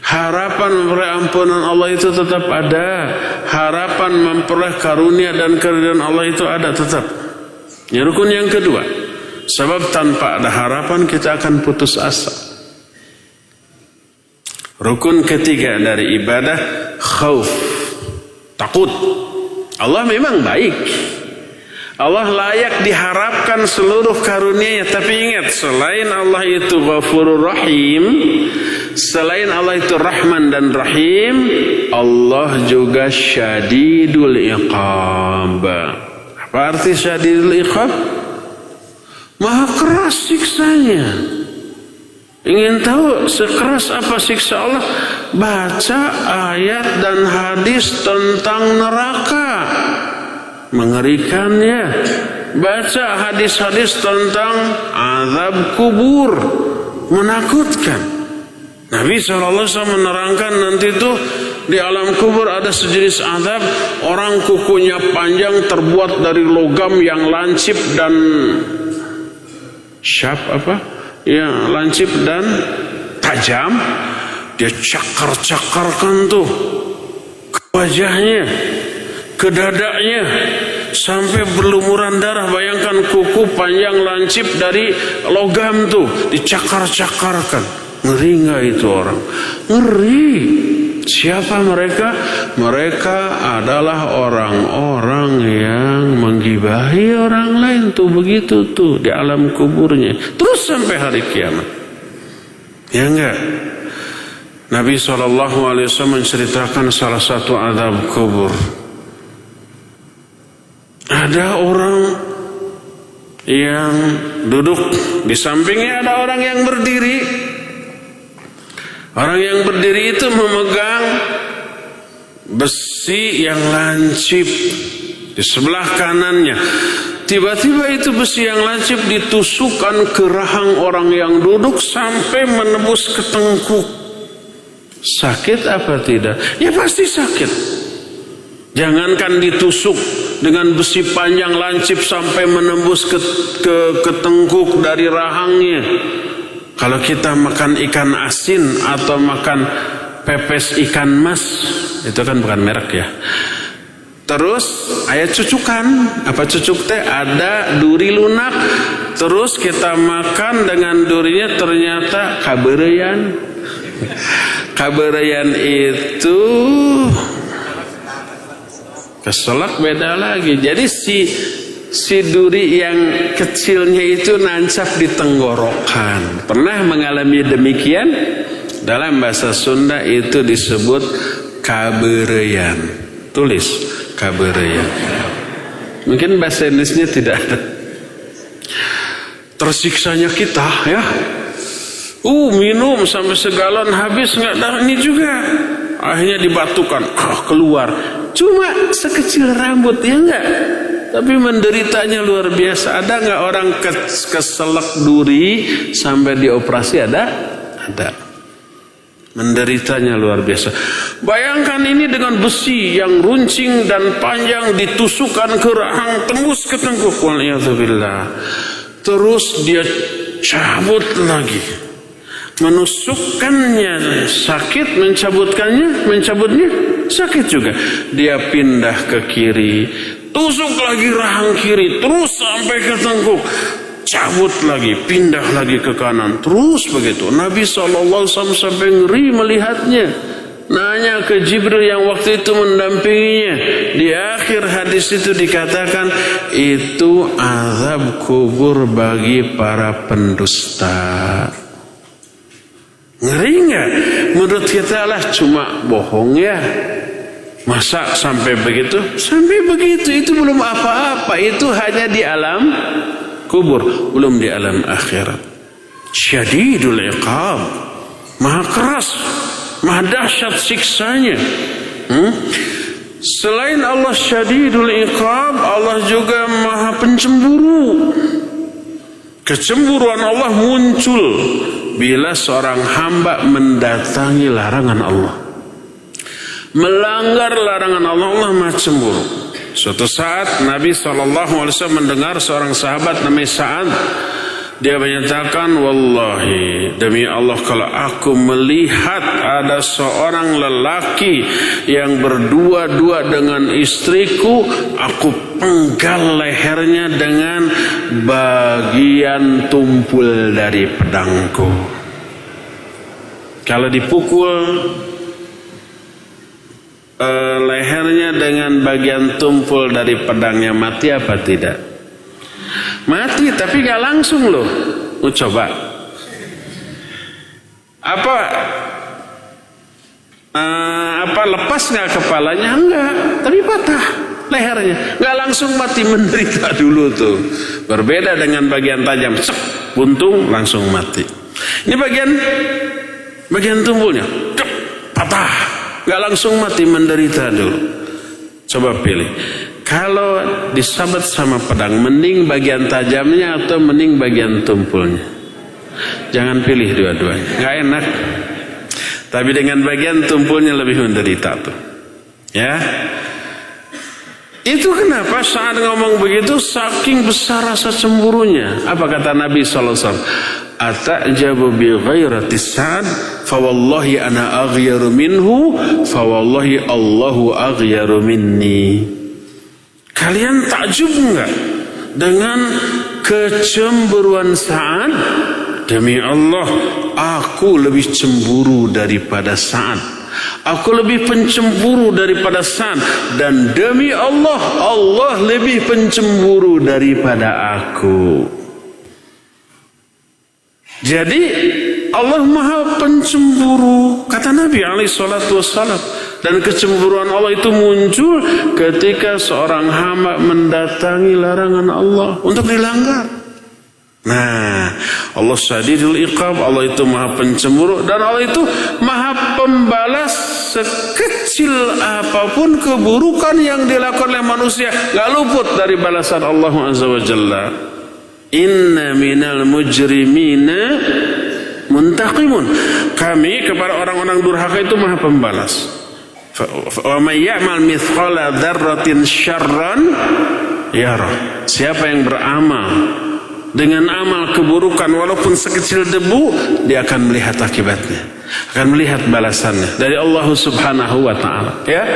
Harapan memperoleh ampunan Allah itu tetap ada. Harapan memperoleh karunia dan keridhaan Allah itu ada tetap. Ini rukun yang kedua. Sebab tanpa ada harapan kita akan putus asa. Rukun ketiga dari ibadah, khauf, takut. Allah memang baik. Allah layak diharapkan seluruh karunia-Nya. Tapi ingat, selain Allah itu Ghafurur Rahim, selain Allah itu Rahman dan Rahim, Allah juga Syadidul Iqab. Apa arti Syadidul Iqab? Maha keras siksanya. Ingin tahu sekeras apa siksa Allah? Baca ayat dan hadis tentang neraka, mengerikannya. Baca hadis-hadis tentang azab kubur, menakutkan. Nabi SAW menerangkan nanti itu Di alam kubur ada sejenis azab, orang kukunya panjang terbuat dari logam yang lancip dan lancip dan tajam. Dia cakar-cakarkan tuh ke wajahnya, ke dadanya, sampai berlumuran darah. Bayangkan kuku panjang lancip dari logam tuh dicakar-cakarkan. Ngeri nggak itu orang? Ngeri. Siapa mereka? Mereka adalah orang-orang yang menggibahi orang lain tuh, begitu tuh di alam kuburnya. Terus sampai hari kiamat. Ya enggak? Nabi SAW menceritakan salah satu azab kubur. Ada orang yang duduk, di sampingnya ada orang yang berdiri. Orang yang berdiri itu memegang besi yang lancip di sebelah kanannya. Tiba-tiba itu besi yang lancip ditusukkan ke rahang orang yang duduk sampai menembus ke tengkuk. Sakit apa tidak? Ya pasti sakit. Jangankan ditusuk dengan besi panjang lancip sampai menembus ke tengkuk dari rahangnya. Kalau kita makan ikan asin atau makan pepes ikan mas, itu kan bukan merek ya. Terus ayat cucukan, apa cucuk teh? Ada duri lunak. Terus kita makan dengan durinya, ternyata kabereyan. Kabereyan itu keselak beda lagi. Jadi si duri yang kecilnya itu nancap di tenggorokan. Pernah mengalami demikian? Dalam bahasa Sunda itu disebut kabereyan. Tulis kabereyan. Mungkin bahasa Indonesia tidak ada. Tersiksanya kita ya. Minum sampai segalon habis nggak ada ini juga. Akhirnya dibatukan, keluar. Cuma sekecil rambut ya enggak. Tapi menderitanya luar biasa. Ada nggak orang keselak duri sampai dioperasi? Ada. Menderitanya luar biasa. Bayangkan ini dengan besi yang runcing dan panjang ditusukkan ke rahang, tembus ke tengkuk. Waliyadzubillah. Terus dia cabut lagi. Menusukkannya sakit, mencabutnya sakit juga. Dia pindah ke kiri, tusuk lagi rahang kiri, terus sampai ke tengkuk, cabut lagi, pindah lagi ke kanan, terus begitu. Nabi SAW sampai ngeri melihatnya. Nanya ke Jibril yang waktu itu mendampinginya. Di akhir hadis itu dikatakan, itu azab kubur bagi para pendusta. Ngeri nggak? Menurut kita lah cuma bohong ya. Masa sampai begitu? Sampai begitu itu belum apa-apa. Itu hanya di alam kubur, belum di alam akhirat. Syadidul iqab, maha keras, maha dahsyat siksanya. Selain Allah syadidul iqab, Allah juga maha pencemburu. Kecemburuan Allah muncul bila seorang hamba mendatangi larangan Allah, melanggar larangan Allah, Allah maha cemburu. Suatu saat Nabi SAW mendengar seorang sahabat namanya Sa'ad. Dia menyatakan, wallahi, demi Allah, kalau aku melihat ada seorang lelaki yang berdua-dua dengan istriku, aku penggal lehernya dengan bagian tumpul dari pedangku. Kalau dipukul lehernya dengan bagian tumpul dari pedangnya, mati apa tidak? Mati, tapi gak langsung loh. Coba apa lepas gak kepalanya? Enggak, tapi patah lehernya. Gak langsung mati, menderita dulu tuh. Berbeda dengan bagian tajam, cek, buntung langsung mati. Ini bagian tumpulnya, cek, patah, gak langsung mati, menderita dulu. Coba pilih. Kalau disabet sama pedang, mending bagian tajamnya atau mending bagian tumpulnya? Jangan pilih dua-duanya, nggak enak. Tapi dengan bagian tumpulnya lebih menderita tuh. Ya. Itu kenapa saat ngomong begitu saking besar rasa cemburunya. Apa kata Nabi SAW? Atajabu bi ghairati Sa'ad fa wallahi ana aghyaru minhu fa wallahi Allahu aghyaru minni. Kalian takjub enggak dengan kecemburuan Sa'ad? Demi Allah, aku lebih cemburu daripada Sa'ad. Aku lebih pencemburu daripada Sa'ad. Dan demi Allah, Allah lebih pencemburu daripada aku. Jadi Allah Maha Pencemburu, kata Nabi SAW. Dan kecemburuan Allah itu muncul ketika seorang hamba mendatangi larangan Allah untuk dilanggar. Nah, Allah Syadidul Iqab, Allah itu Maha Pencemburu, dan Allah itu Maha Pembalas. Sekecil apapun keburukan yang dilakukan oleh manusia, gak luput dari balasan Allah Azza wa Jalla. Inna minal mujrimina muntaqimun. Kami kepada orang-orang durhaka itu Maha Pembalas. Wa may ya'mal mithqala dzarratin syarran yarah. Siapa yang beramal dengan amal keburukan walaupun sekecil debu, dia akan melihat akibatnya, akan melihat balasannya dari Allah Subhanahu wa taala, ya.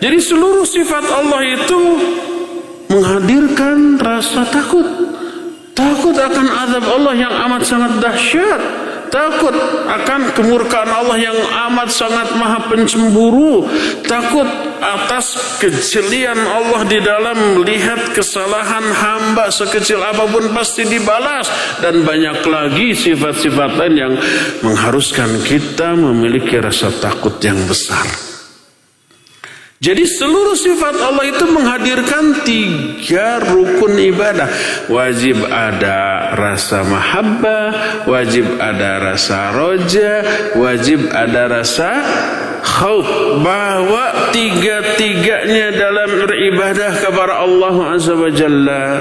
Jadi seluruh sifat Allah itu menghadirkan rasa takut. Takut akan azab Allah yang amat sangat dahsyat. Takut akan kemurkaan Allah yang amat sangat Maha Pencemburu. Takut atas kejelian Allah di dalam melihat kesalahan hamba sekecil apapun pasti dibalas. Dan banyak lagi sifat-sifat lain yang mengharuskan kita memiliki rasa takut yang besar. Jadi seluruh sifat Allah itu menghadirkan 3 rukun ibadah. Wajib ada rasa mahabbah, wajib ada rasa roja, wajib ada rasa khauf. Bahwa 3-tiganya dalam beribadah kepada Allah Azza wa Jalla.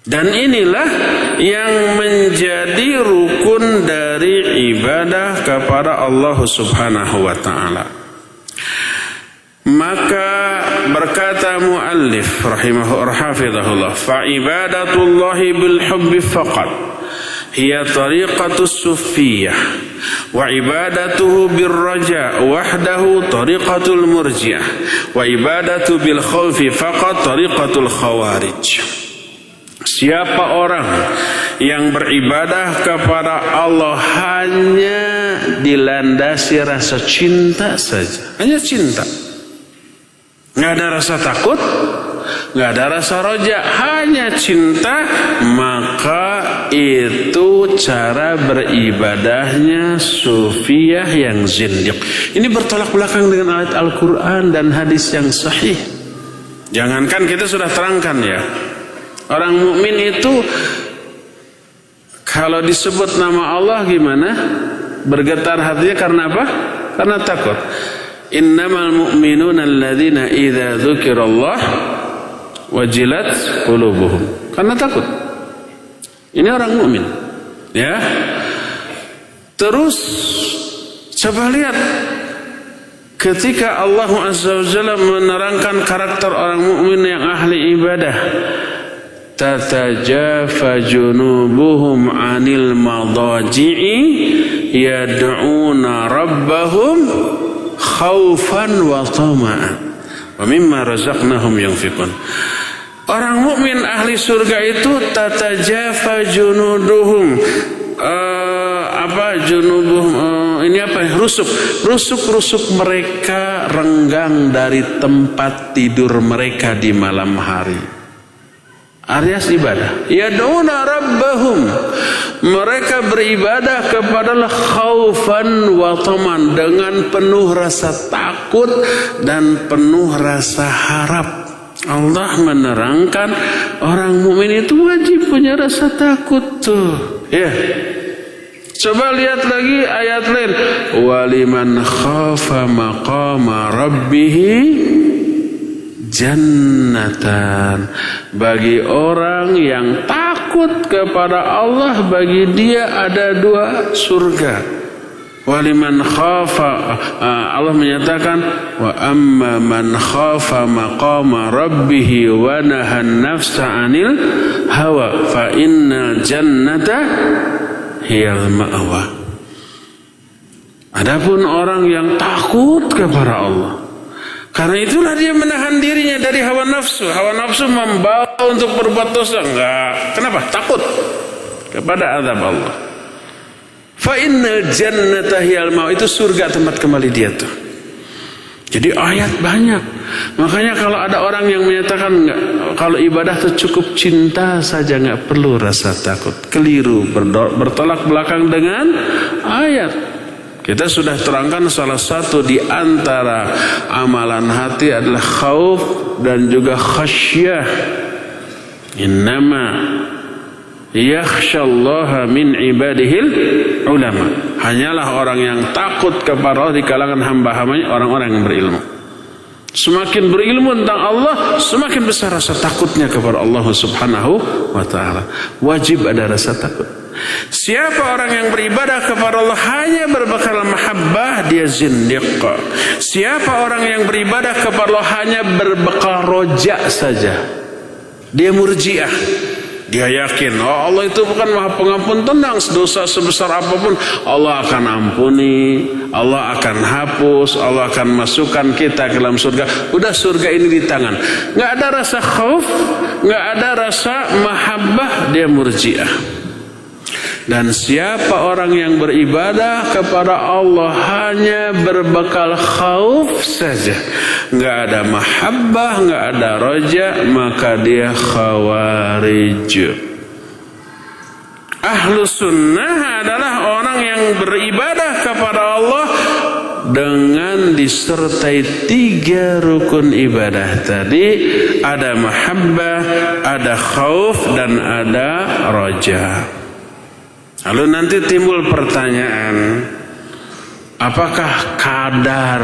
Dan inilah yang menjadi rukun dari ibadah kepada Allah Subhanahu wa ta'ala. Maka berkata muallif rahimahullah, fa ibadatullahi bil hubbi faqat hiya tariqatus sufiyyah wa ibadatuhu bir raja wahdahu tariqatul murji'ah wa ibadatu bil khawfi faqat tariqatul khawarij. Siapa orang yang beribadah kepada Allah hanya dilandasi rasa cinta saja, hanya cinta, nggak ada rasa takut, nggak ada rasa roja, hanya cinta, maka itu cara beribadahnya sufiyah yang zindiq. Ini bertolak belakang dengan ayat Al-Quran dan hadis yang sahih. Jangankan kita sudah terangkan ya, orang mukmin itu kalau disebut nama Allah gimana? Bergetar hatinya karena apa? Karena takut. Innamal mu'minuna alladzina idza dzukirallah wajilat qulubuhum. Karena takut. Ini orang mukmin. Ya. Terus coba lihat ketika Allah Azza wa Jalla menerangkan karakter orang mukmin yang ahli ibadah. Tatajafa junubuhum 'anil madaji'i yad'una rabbahum khaufan wa tama'an wa mimma razaqnahum yunfiqun. Orang mukmin ahli surga itu tatajafa junuduhum, ini apa? Rusuk mereka renggang dari tempat tidur mereka di malam hari. Alias ibadah. Yad'una rabbahum, mereka beribadah kepada Allah khaufan wa taman, dengan penuh rasa takut dan penuh rasa harap. Allah menerangkan orang mukmin itu wajib punya rasa takut tuh. Ya. Coba lihat lagi ayat lain. Waliman khafa maqama rabbih jannatan. Bagi orang yang takut kepada Allah, bagi dia ada 2 surga. Waliman khafa, Allah menyatakan wa amma man khafa maqama rabbih wa nahan nafsa 'anil hawa fa innal jannata hiyal ma'wa. Adapun orang yang takut kepada Allah, karena itulah dia menahan dirinya dari hawa nafsu. Hawa nafsu membawa untuk berbuat dosa. Enggak. Kenapa? Takut kepada azab Allah. Fa innal jannata hiyal ma'wa, itu surga tempat kembali dia tuh. Jadi ayat banyak. Makanya kalau ada orang yang menyatakan enggak, kalau ibadah itu cukup cinta saja, enggak perlu rasa takut. Keliru, bertolak belakang dengan ayat. Kita sudah terangkan salah satu di antara amalan hati adalah khauf dan juga khasyah. Innama yakhsyallaha min ibadihil ulama. Hanyalah orang yang takut kepada Allah di kalangan hamba-hambanya orang-orang yang berilmu. Semakin berilmu tentang Allah, semakin besar rasa takutnya kepada Allah Subhanahu wa ta'ala. Wajib ada rasa takut. Siapa orang yang beribadah kepada Allah hanya berbekal mahabbah, dia zindiq. Siapa orang yang beribadah kepada Allah hanya berbekal roja saja, dia murjiah. Dia yakin Allah itu bukan maha pengampun, tenang, dosa sebesar apapun Allah akan ampuni, Allah akan hapus, Allah akan masukkan kita ke dalam surga. Udah, surga ini di tangan. Nggak ada rasa khauf, nggak ada rasa mahabbah, dia murjiah. Dan siapa orang yang beribadah kepada Allah hanya berbekal khauf saja, nggak ada mahabbah, nggak ada roja, maka dia khawarij. Ahlu sunnah adalah orang yang beribadah kepada Allah dengan disertai 3 rukun ibadah tadi. Ada mahabbah, ada khauf, dan ada roja. Lalu nanti timbul pertanyaan, apakah kadar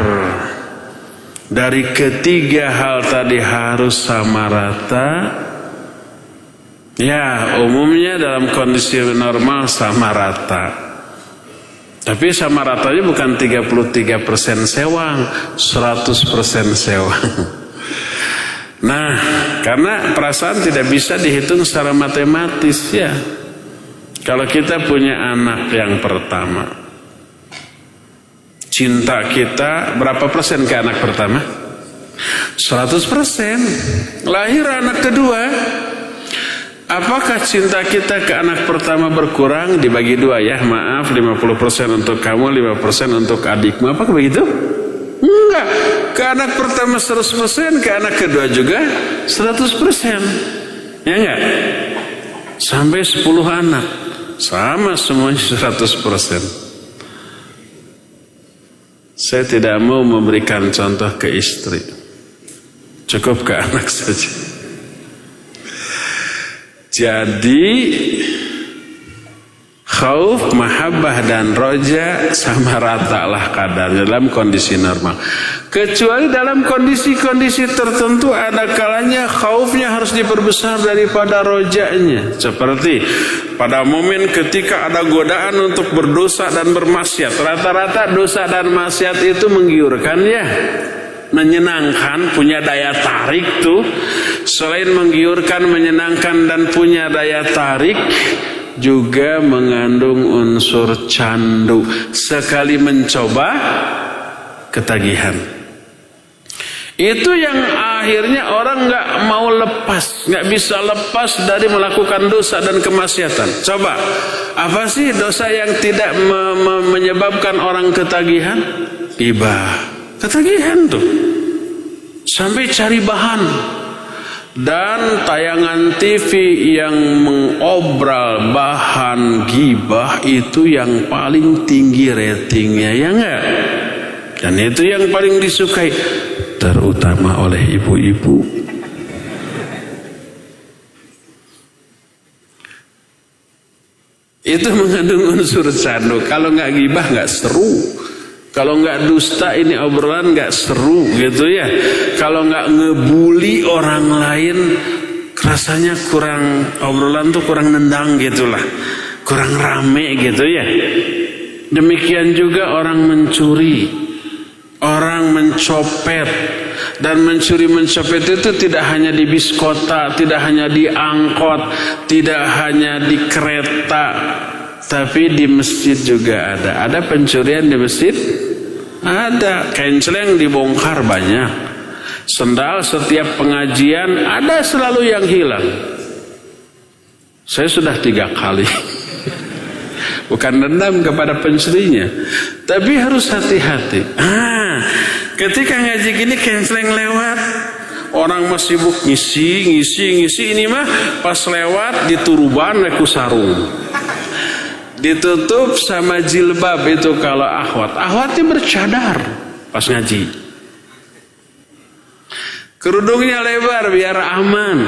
dari ketiga hal tadi harus sama rata? Ya, umumnya dalam kondisi normal sama rata. Tapi sama ratanya bukan 33% sewang, 100% sewang. Nah, karena perasaan tidak bisa dihitung secara matematis ya. Kalau kita punya anak yang pertama, cinta kita berapa persen ke anak pertama? 100%. Lahir anak kedua, apakah cinta kita ke anak pertama berkurang? Dibagi 2 ya, maaf, 50% untuk kamu, 5% untuk adikmu. Apakah begitu? Enggak. Ke anak pertama 100%, ke anak kedua juga 100%. Ya enggak? Sampai 10 anak sama semuanya 100%. Saya tidak mau memberikan contoh ke istri, cukup ke anak saja. Jadi khauf, mahabbah, dan roja sama rata lah kadarnya dalam kondisi normal. Kecuali dalam kondisi-kondisi tertentu ada kalanya khaufnya harus diperbesar daripada rojanya. Seperti pada momen ketika ada godaan untuk berdosa dan bermaksiat. Rata-rata dosa dan maksiat itu menggiurkan ya, menyenangkan, punya daya tarik tuh. Selain menggiurkan, menyenangkan, dan punya daya tarik, juga mengandung unsur candu. Sekali mencoba, ketagihan. Itu yang akhirnya orang nggak mau lepas, nggak bisa lepas dari melakukan dosa dan kemaksiatan. Coba, apa sih dosa yang tidak menyebabkan orang ketagihan? Ghibah, ketagihan tuh. Sampai cari bahan. Dan tayangan TV yang mengobral bahan ghibah itu yang paling tinggi ratingnya, ya enggak? Dan itu yang paling disukai, terutama oleh ibu-ibu. Itu mengandung unsur candu. Kalau nggak ghibah nggak seru. Kalau nggak dusta ini obrolan nggak seru gitu ya. Kalau nggak ngebully orang lain, rasanya kurang, obrolan tuh kurang nendang gitulah, kurang rame gitu ya. Demikian juga orang mencuri, orang mencopet. Dan mencuri-mencopet itu tidak hanya di bis kota, tidak hanya di angkot, tidak hanya di kereta, tapi di masjid juga ada. Ada pencurian di masjid? Ada. Kenceleng dibongkar banyak. Sendal setiap pengajian ada selalu yang hilang. Saya sudah 3 kali. Bukan dendam kepada pencurinya, tapi harus hati-hati. Ketika ngaji gini kenceleng lewat, orang masih sibuk ngisi. Ini mah pas lewat dituruban ku sarung, ditutup sama jilbab itu kalau ahwatnya bercadar pas ngaji. Kerudungnya lebar biar aman.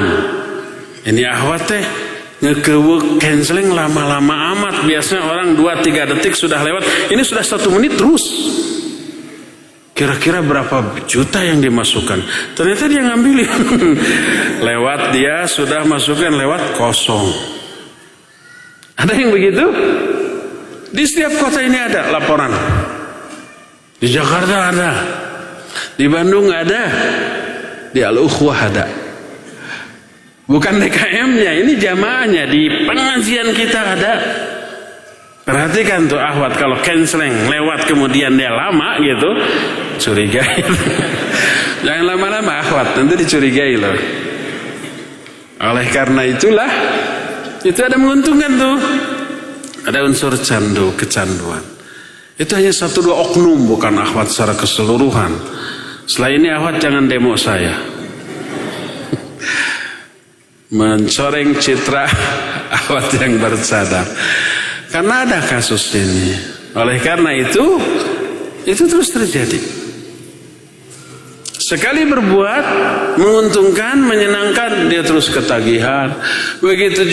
Ini ahwat teh ngekewek canceling lama-lama amat. Biasanya orang 2-3 detik sudah lewat. Ini sudah 1 menit terus. Kira-kira berapa juta yang dimasukkan? Ternyata dia ngambilin. Lewat dia sudah masukkan lewat kosong. Ada yang begitu? Di setiap kota ini ada laporan. Di Jakarta ada. Di Bandung ada. Di Al-Ukhwah ada. Bukan DKM-nya, ini jamaahnya. Di pengajian kita ada. Perhatikan tuh ahwat, kalau canceling lewat kemudian dia lama gitu, curigai. Jangan lama-lama ahwat, nanti dicurigai loh. Oleh karena itulah, itu ada menguntungkan tuh. Ada unsur candu, kecanduan. Itu hanya 1-2 oknum, bukan ahwat secara keseluruhan. Setelah ini ahwat jangan demo saya. Mencoreng citra ahwat yang bercadar. Karena ada kasus ini. Oleh karena itu terus terjadi. Sekali berbuat menguntungkan, menyenangkan, dia terus ketagihan. Begitu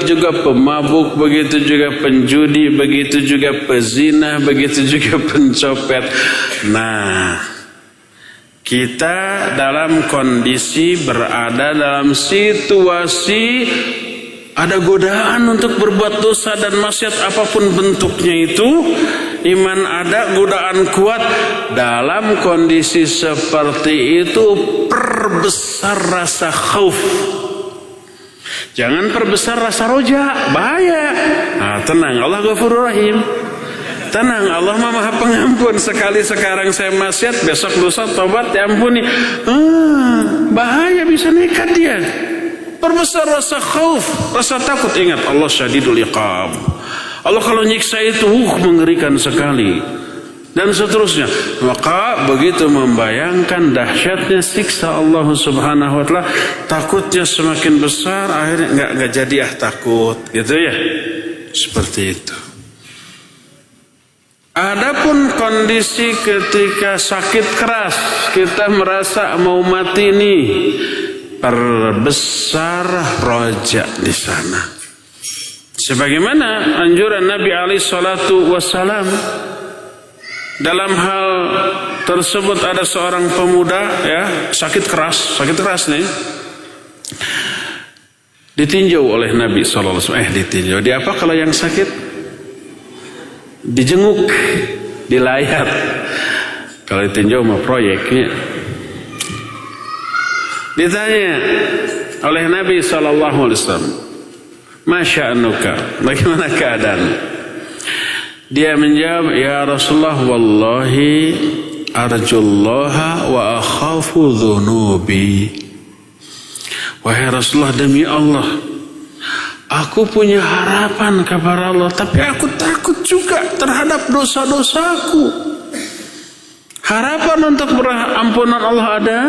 juga pemabuk, begitu juga penjudi, begitu juga pezina, begitu juga pencopet. Nah, kita dalam kondisi berada dalam situasi ada godaan untuk berbuat dosa dan maksiat apapun bentuknya itu. Iman ada, godaan kuat. Dalam kondisi seperti itu perbesar rasa khauf. Jangan perbesar rasa roja, bahaya. Tenang, Allah Ghafurur Rahim. Tenang, Allah Maha Pengampun. Sekali sekarang saya maksiat, besok dosa tobat diampuni. Bahaya, bisa nekat dia. Perbesar rasa khauf, rasa takut. Ingat, Allah syadidul iqab. Allah kalau nyiksa itu mengerikan sekali. Dan seterusnya. Maka begitu membayangkan dahsyatnya siksa Allah Subhanahu wa taala, takutnya semakin besar, akhirnya enggak jadi takut, gitu ya. Seperti itu. Adapun kondisi ketika sakit keras, kita merasa mau mati nih, perbesar rojak di sana. Sebagaimana anjuran Nabi alaihi salatu wassalam. Dalam hal tersebut ada seorang pemuda ya, sakit keras nih. Ditinjau oleh Nabi sallallahu alaihi wasallam. Ditinjau. Di apa kalau yang sakit? Dijenguk, dilayat. Kalau ditinjau mah proyeknya. Ditanya oleh Nabi SAW, Masya'anuka, bagaimana keadaan? Dia menjawab, ya Rasulullah, wallahi arjullaha wa akhafu dhunubi. Wahai Rasulullah, demi Allah, aku punya harapan kepada Allah, tapi aku takut juga terhadap dosa-dosaku. Harapan untuk ampunan Allah ada,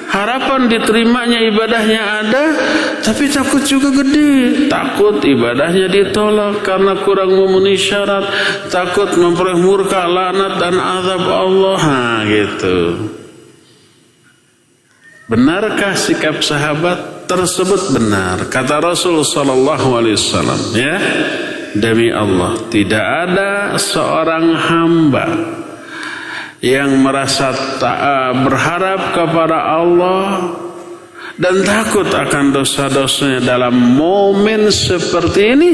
harapan diterimanya ibadahnya ada, tapi takut juga gede. Takut ibadahnya ditolak karena kurang memenuhi syarat, takut memperoleh murka, laknat dan azab Allah. Gitu. Benarkah sikap sahabat tersebut? Benar. Kata Rasul sallallahu alaihi wasallam, ya, demi Allah, tidak ada seorang hamba yang merasa berharap kepada Allah dan takut akan dosa-dosanya dalam momen seperti ini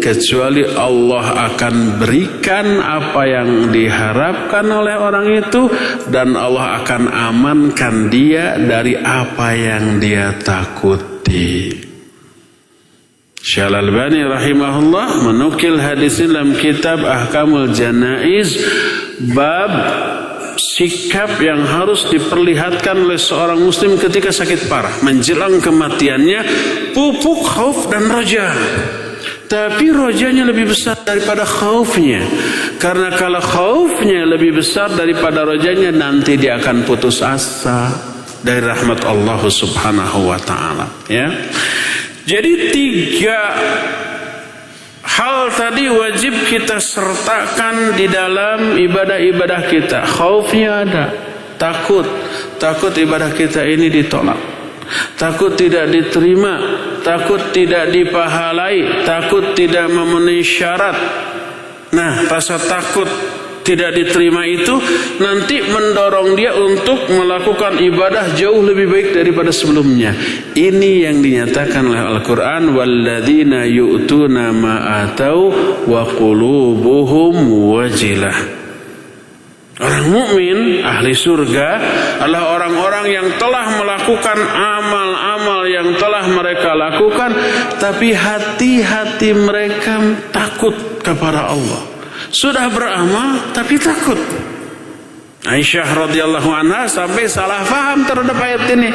kecuali Allah akan berikan apa yang diharapkan oleh orang itu, dan Allah akan amankan dia dari apa yang dia takuti. Syekh Al-Albani rahimahullah menukil hadis dalam kitab Ahkamul Janaiz bab sikap yang harus diperlihatkan oleh seorang muslim ketika sakit parah menjelang kematiannya, pupuk khauf dan raja. Tapi rajanya lebih besar daripada khaufnya, karena kalau khaufnya lebih besar daripada rajanya, nanti dia akan putus asa dari rahmat Allah subhanahu wa ta'ala, ya. Jadi 3 hal tadi wajib kita sertakan di dalam ibadah-ibadah kita. Khaufnya ada, takut ibadah kita ini ditolak, takut tidak diterima, takut tidak dipahalai, takut tidak memenuhi syarat. Nah, rasa takut tidak diterima itu nanti mendorong dia untuk melakukan ibadah jauh lebih baik daripada sebelumnya. Ini yang dinyatakan oleh Al-Quran, walladzina yu'tuna ma atau wa qulubuhum wajilah. Orang mukmin ahli surga adalah orang-orang yang telah melakukan amal-amal yang telah mereka lakukan, tapi hati-hati mereka takut kepada Allah. Sudah beramal tapi takut. Aisyah radhiyallahu anha sampai salah faham terhadap ayat ini.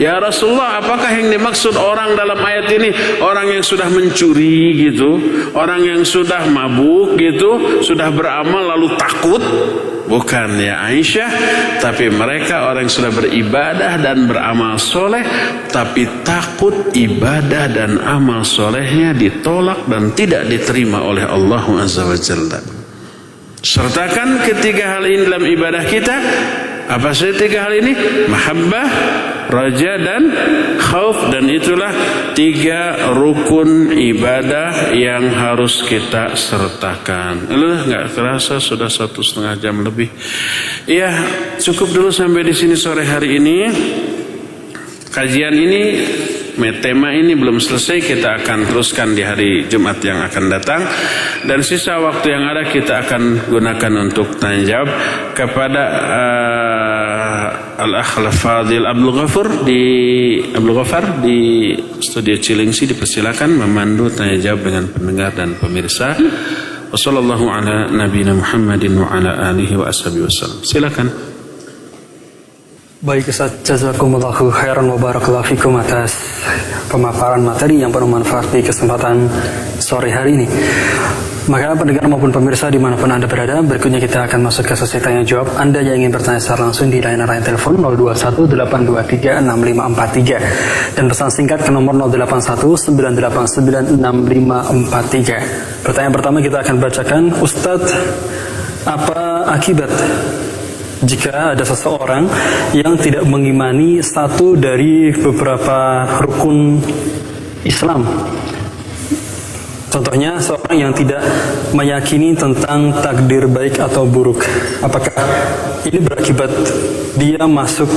Ya Rasulullah, apakah yang dimaksud orang dalam ayat ini orang yang sudah mencuri gitu, orang yang sudah mabuk gitu, sudah beramal lalu takut? Bukan ya Aisyah, tapi mereka orang yang sudah beribadah dan beramal soleh, tapi takut ibadah dan amal solehnya ditolak dan tidak diterima oleh Allah Azza wa Jalla. Sertakan ketiga hal ini dalam ibadah kita. Apa saja 3 hal ini? Mahabbah, raja, dan khauf. Dan itulah 3 rukun ibadah yang harus kita sertakan. Nggak kerasa sudah 1,5 jam lebih. Ya, cukup dulu sampai di sini sore hari ini. Kajian ini, tema ini belum selesai, kita akan teruskan di hari Jumat yang akan datang. Dan sisa waktu yang ada kita akan gunakan untuk tanya jawab kepada Al-Akh Al-Fadil Abdul Ghafar di studio Cilengsi. Dipersilakan memandu tanya jawab dengan pendengar dan pemirsa. Wassallallahu ala nabiyina Muhammadin wa ala alihi wa ashabihi wasallam. Silakan. Baik Ustaz, jazakumullahu khairan wa barakallahu fikum atas pemaparan materi yang bermanfaat di kesempatan sore hari ini. Maka pendengar maupun pemirsa dimanapun Anda berada, berikutnya kita akan masuk ke sesi tanya jawab. Anda yang ingin bertanya secara langsung di layanan telepon 0218236543 dan pesan singkat ke nomor 0819896543. Pertanyaan pertama kita akan bacakan, Ustadz, apa akibat jika ada seseorang yang tidak mengimani satu dari beberapa rukun Islam? Contohnya seorang yang tidak meyakini tentang takdir baik atau buruk. Apakah ini berakibat dia masuk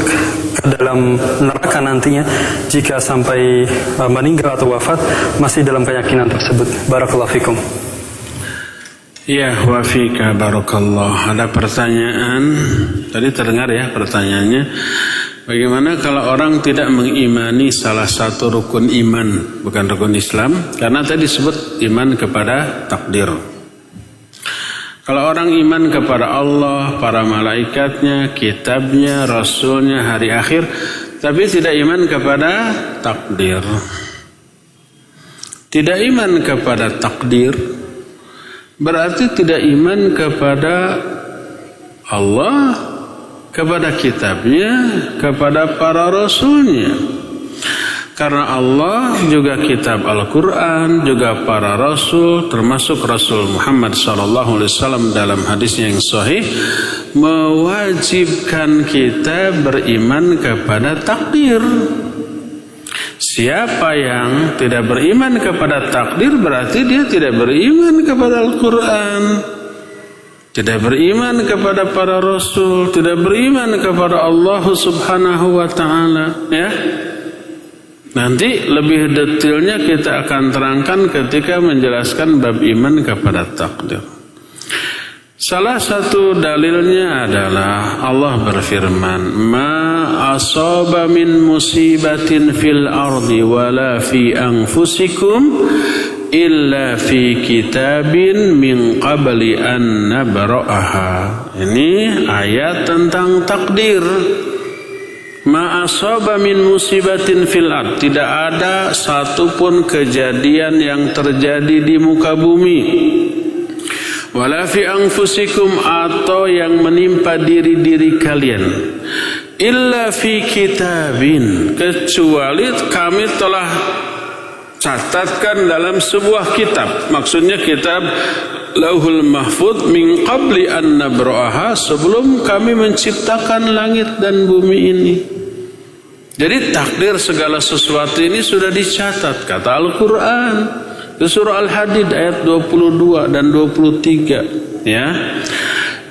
ke dalam neraka nantinya jika sampai meninggal atau wafat masih dalam keyakinan tersebut? Barakallahu fikum. Ya, wafika barakallah. Ada pertanyaan tadi terdengar ya pertanyaannya. Bagaimana kalau orang tidak mengimani salah satu rukun iman, bukan rukun Islam, karena tadi disebut iman kepada takdir. Kalau orang iman kepada Allah, para malaikatnya, kitabnya, rasulnya, hari akhir, tapi tidak iman kepada takdir. Tidak iman kepada takdir berarti tidak iman kepada Allah, kepada kitabnya, kepada para rasulnya. Karena Allah juga kitab Al-Quran, juga para rasul, termasuk Rasul Muhammad SAW dalam hadisnya yang sahih, mewajibkan kita beriman kepada takdir. Siapa yang tidak beriman kepada takdir berarti dia tidak beriman kepada Al-Quran, tidak beriman kepada para rasul, tidak beriman kepada Allah Subhanahu wa ta'ala, ya. Nanti lebih detailnya kita akan terangkan ketika menjelaskan bab iman kepada takdir. Salah satu dalilnya adalah Allah berfirman, "Ma asaba min musibatin fil ardi wala fi anfusikum illa fi kitabin min qabli an nabra'aha." Ini ayat tentang takdir. Ma asaba min musibatin fil ard, tidak ada satupun kejadian yang terjadi di muka bumi, wala fi anfusikum, atau yang menimpa diri-diri kalian, illa fi kitabin, kecuali kami telah catatkan dalam sebuah kitab. Maksudnya kitab Lauhul Mahfuz, min qabli an nabra'aha, sebelum kami menciptakan langit dan bumi ini. Jadi takdir segala sesuatu ini sudah dicatat, kata Al-Quran di surah Al-Hadid ayat 22 dan 23, ya.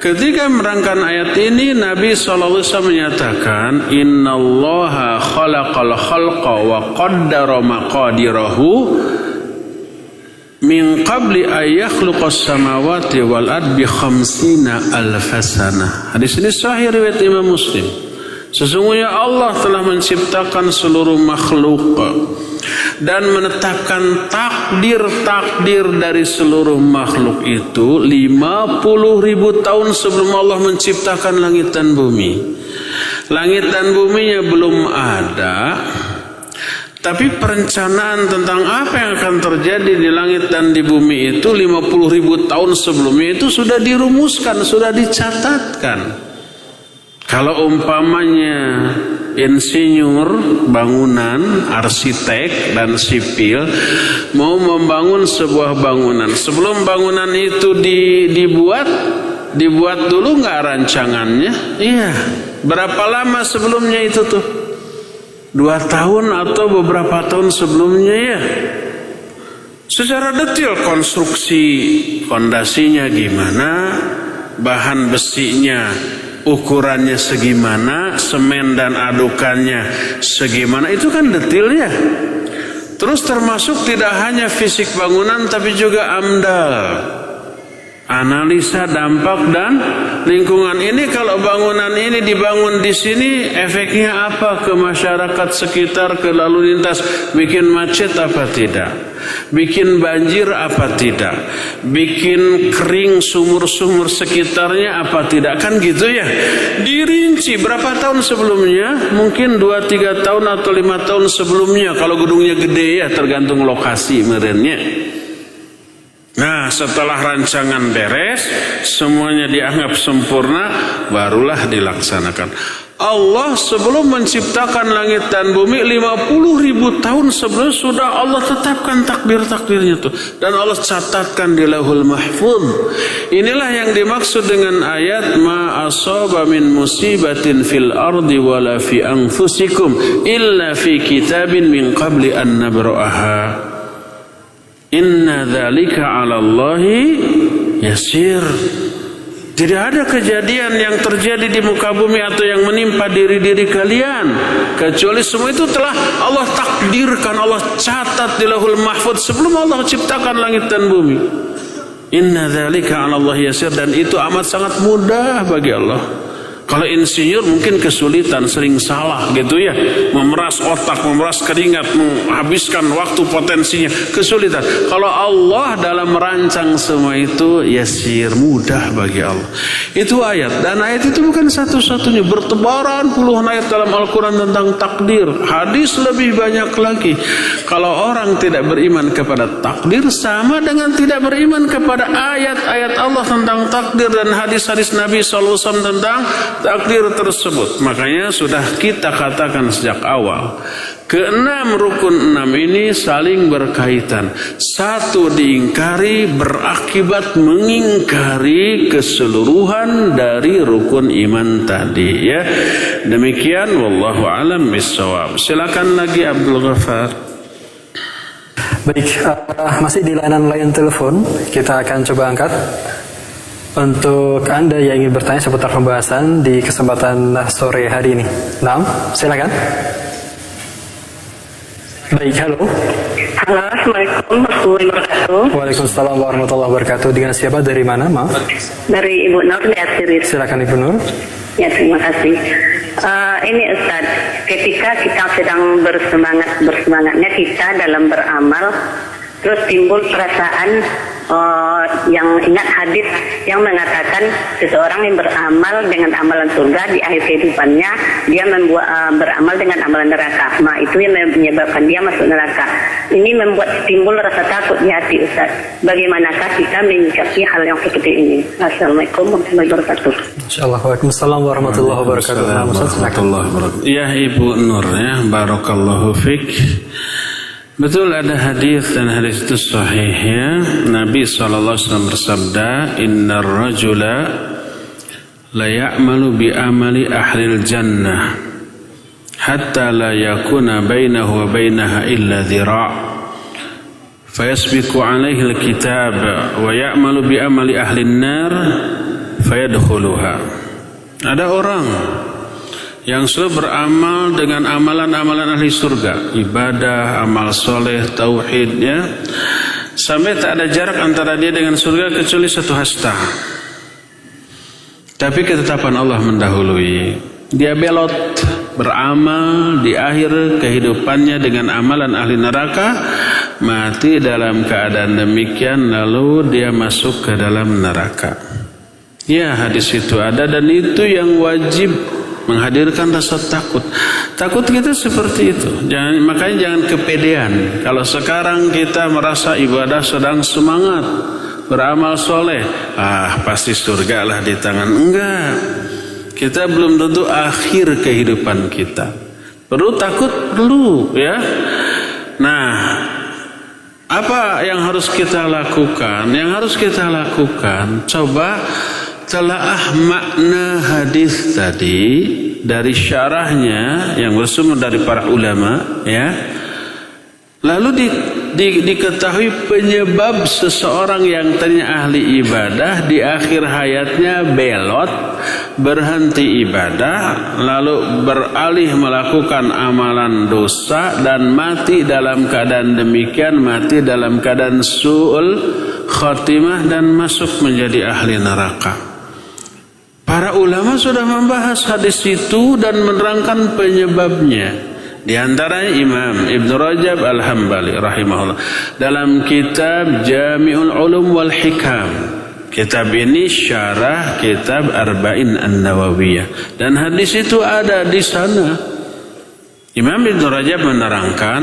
Ketika merangkan ayat ini, Nabi SAW menyatakan, "Innallaha khalaqal khalqa wa qaddara maqadirahu min qabli ayakhluqas samawati wal ard bi khamsina alfasana." Hadis ini sahih riwayat Imam Muslim. Sesungguhnya Allah telah menciptakan seluruh makhluk dan menetapkan takdir-takdir dari seluruh makhluk itu 50.000 tahun sebelum Allah menciptakan langit dan bumi. Langit dan buminya belum ada, tapi perencanaan tentang apa yang akan terjadi di langit dan di bumi itu 50.000 tahun sebelumnya itu sudah dirumuskan, sudah dicatatkan. Kalau umpamanya insinyur bangunan, arsitek dan sipil mau membangun sebuah bangunan, sebelum bangunan itu dibuat dulu nggak rancangannya? Iya. Berapa lama sebelumnya itu tuh? 2 tahun atau beberapa tahun sebelumnya, ya. Secara detail konstruksi fondasinya gimana, bahan besinya ukurannya segimana, semen dan adukannya segimana, itu kan detail, ya. Terus termasuk tidak hanya fisik bangunan tapi juga AMDAL, analisa dampak dan lingkungan. Ini kalau bangunan ini dibangun di sini, efeknya apa ke masyarakat sekitar, ke lalu lintas? Bikin macet apa tidak? Bikin banjir apa tidak? Bikin kering sumur-sumur sekitarnya apa tidak? Kan gitu, ya. Dirinci berapa tahun sebelumnya? Mungkin 2-3 tahun atau 5 tahun sebelumnya. Kalau gedungnya gede, ya, tergantung lokasi merennya. Nah, setelah rancangan beres, semuanya dianggap sempurna, barulah dilaksanakan. Allah sebelum menciptakan langit dan bumi 50.000 tahun sebelum sudah Allah tetapkan takdir-takdirnya tuh, dan Allah catatkan di Lauhul Mahfuz. Inilah yang dimaksud dengan ayat ma asaba min musibatin fil ardi wala fi anfusikum illa fi kitabin min qabli an nabra'aha. Inna dzalika 'ala Allahi yasir. Tidak ada kejadian yang terjadi di muka bumi atau yang menimpa diri-diri kalian, kecuali semua itu telah Allah takdirkan, Allah catat di Lauhul Mahfuz sebelum Allah ciptakan langit dan bumi. Inna dzalika 'ala Allahi yasir, dan itu amat sangat mudah bagi Allah. Kalau insinyur mungkin kesulitan, sering salah gitu, ya, memeras otak, memeras keringat, menghabiskan waktu potensinya, kesulitan. Kalau Allah dalam merancang semua itu yasir, mudah bagi Allah. Itu ayat, dan ayat itu bukan satu-satunya, bertebaran puluhan ayat dalam Al-Quran tentang takdir. Hadis lebih banyak lagi. Kalau orang tidak beriman kepada takdir, sama dengan tidak beriman kepada ayat-ayat Allah tentang takdir dan hadis-hadis Nabi SAW tentang takdir tersebut. Makanya sudah kita katakan sejak awal, keenam rukun 6 ini saling berkaitan. Satu diingkari berakibat mengingkari keseluruhan dari rukun iman tadi, ya. Demikian, wallahu alam bissawab. Silakan lagi Abdul Ghaffar. Baik, masih di layanan telepon, kita akan coba angkat. Untuk Anda yang ingin bertanya seputar pembahasan di kesempatan sore hari ini. Nah, silakan. Baik, halo. Halo, Assalamualaikum warahmatullahi wabarakatuh. Waalaikumsalam warahmatullahi wabarakatuh. Dengan siapa, dari mana, maaf? Dari Ibu Nur di Asiris. Silakan Ibu Nur. Ya, terima kasih. Ini Ustaz, ketika kita sedang bersemangatnya kita dalam beramal, terus timbul perasaan yang ingat hadis yang mengatakan seseorang yang beramal dengan amalan surga di akhir kehidupannya dia beramal dengan amalan neraka. Nah, itu yang menyebabkan dia masuk neraka. Ini membuat timbul rasa takut di hati Ustaz. Bagaimanakah kita menyikapi hal yang seperti ini? Assalamualaikum warahmatullahi wabarakatuh. Insyaallah. Waalaikumsalam warahmatullahi wabarakatuh. Ya Ibu Nur ya, barakallahu fik. Betul, ada hadis dan hadis itu sahih ya. Nabi SAW bersabda, "Innar rajula la ya'malu bi amali ahlil jannah hatta la yakuna bainahu wa bainaha illa dhira'. Fayasbiqu 'alaihi al-kitab wa ya'malu bi amali ahlin nar fayadkhuluha." Ada orang yang selalu beramal dengan amalan-amalan ahli surga, ibadah, amal soleh, tauhid ya, sampai tak ada jarak antara dia dengan surga kecuali satu hasta. Tapi ketetapan Allah mendahului. Dia belot beramal di akhir kehidupannya dengan amalan ahli neraka, mati dalam keadaan demikian lalu dia masuk ke dalam neraka. Ya, hadis itu ada dan itu yang wajib menghadirkan rasa takut. Takut kita seperti itu. Makanya jangan kepedean. Kalau sekarang kita merasa ibadah sedang semangat, beramal soleh, pasti surga lah di tangan. Enggak. Kita belum tentu akhir kehidupan kita. Perlu takut, perlu ya. Nah, apa yang harus kita lakukan? Yang harus kita lakukan, coba telaah makna hadis tadi dari syarahnya yang bersumber dari para ulama ya. Lalu diketahui penyebab seseorang yang tadinya ahli ibadah di akhir hayatnya belot, berhenti ibadah, lalu beralih melakukan amalan dosa dan mati dalam keadaan demikian, mati dalam keadaan su'ul khatimah dan masuk menjadi ahli neraka. Para ulama sudah membahas hadis itu dan menerangkan penyebabnya. Di antaranya Imam Ibn Rajab Al-Hambali rahimahullah dalam kitab Jami'ul Ulum wal Hikam. Kitab ini syarah kitab Arba'in An-Nawawiyah dan hadis itu ada di sana. Imam Ibn Rajab menerangkan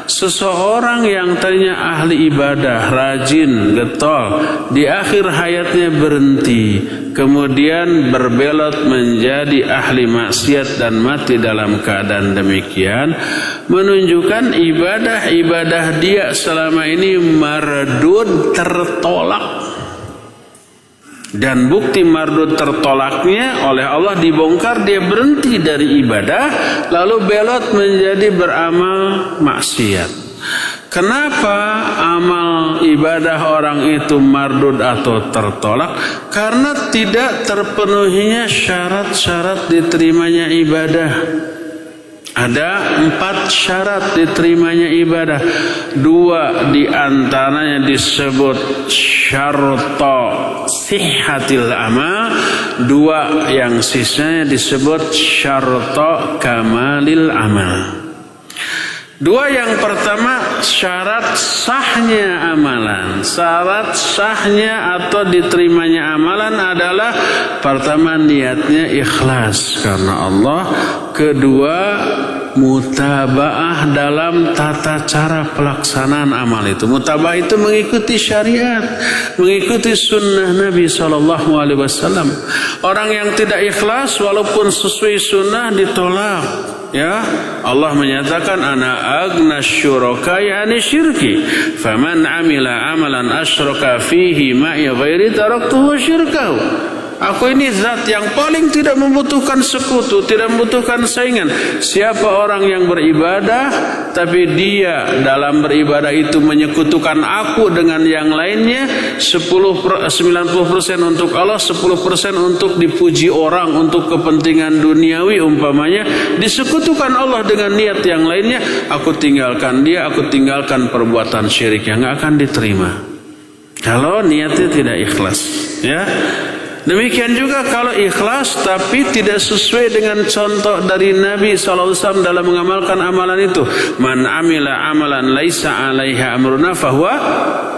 seseorang yang tadinya ahli ibadah, rajin, getol, di akhir hayatnya berhenti, kemudian berbelot menjadi ahli maksiat dan mati dalam keadaan demikian, menunjukkan ibadah-ibadah dia selama ini mardud, tertolak. Dan bukti mardud tertolaknya oleh Allah dibongkar, dia berhenti dari ibadah lalu belot menjadi beramal maksiat. Kenapa amal ibadah orang itu mardud atau tertolak? Karena tidak terpenuhinya syarat-syarat diterimanya ibadah. Ada 4 syarat diterimanya ibadah. 2 di antaranya disebut syarta sihhatil amal. 2 yang sisanya disebut syarta kamalil amal. 2 yang pertama syarat sahnya amalan. Syarat sahnya atau diterimanya amalan adalah pertama niatnya ikhlas karena Allah. Kedua mutabaah dalam tata cara pelaksanaan amal itu. Mutabaah itu mengikuti syariat, mengikuti sunnah Nabi SAW. Orang yang tidak ikhlas walaupun sesuai sunnah ditolak. Ya, Allah menyatakan ana agna syurakai ani syirki faman amila amalan asyraka fihi ma'i ghairi taraktuhu syirkahu. Aku ini zat yang paling tidak membutuhkan sekutu, tidak membutuhkan saingan. Siapa orang yang beribadah tapi dia dalam beribadah itu menyekutukan aku dengan yang lainnya, 90% untuk Allah, 10% untuk dipuji orang, untuk kepentingan duniawi umpamanya, disekutukan Allah dengan niat yang lainnya, aku tinggalkan dia, aku tinggalkan perbuatan syirik yang nggak akan diterima kalau niatnya tidak ikhlas, ya. Demikian juga kalau ikhlas tapi tidak sesuai dengan contoh dari Nabi SAW dalam mengamalkan amalan itu. Man amila amalan laisa alaiha amruna fahuwa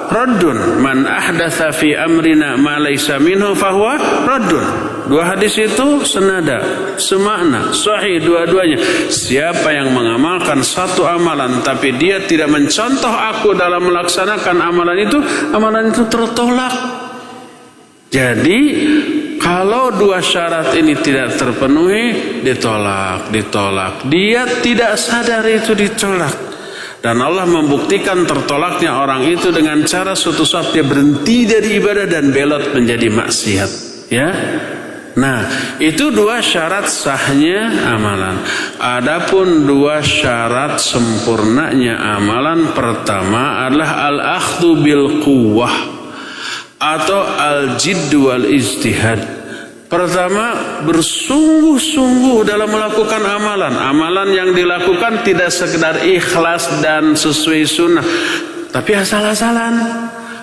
raddun. Man ahdatsa fi amrina ma laisa minhu fahuwa raddun. Dua hadis itu senada, semakna, sahih dua-duanya. Siapa yang mengamalkan satu amalan tapi dia tidak mencontoh aku dalam melaksanakan amalan itu tertolak. Jadi kalau dua syarat ini tidak terpenuhi, ditolak. Dia tidak sadar itu ditolak. Dan Allah membuktikan tertolaknya orang itu dengan cara suatu saat dia berhenti dari ibadah dan belot menjadi maksiat, ya. Nah, itu dua syarat sahnya amalan. Adapun dua syarat sempurnanya amalan, pertama adalah al-akhdhu bil quwwah atau al-jidd wal ijtihad. Pertama, bersungguh-sungguh dalam melakukan amalan. Amalan yang dilakukan tidak sekedar ikhlas dan sesuai sunnah, tapi asal-asalan,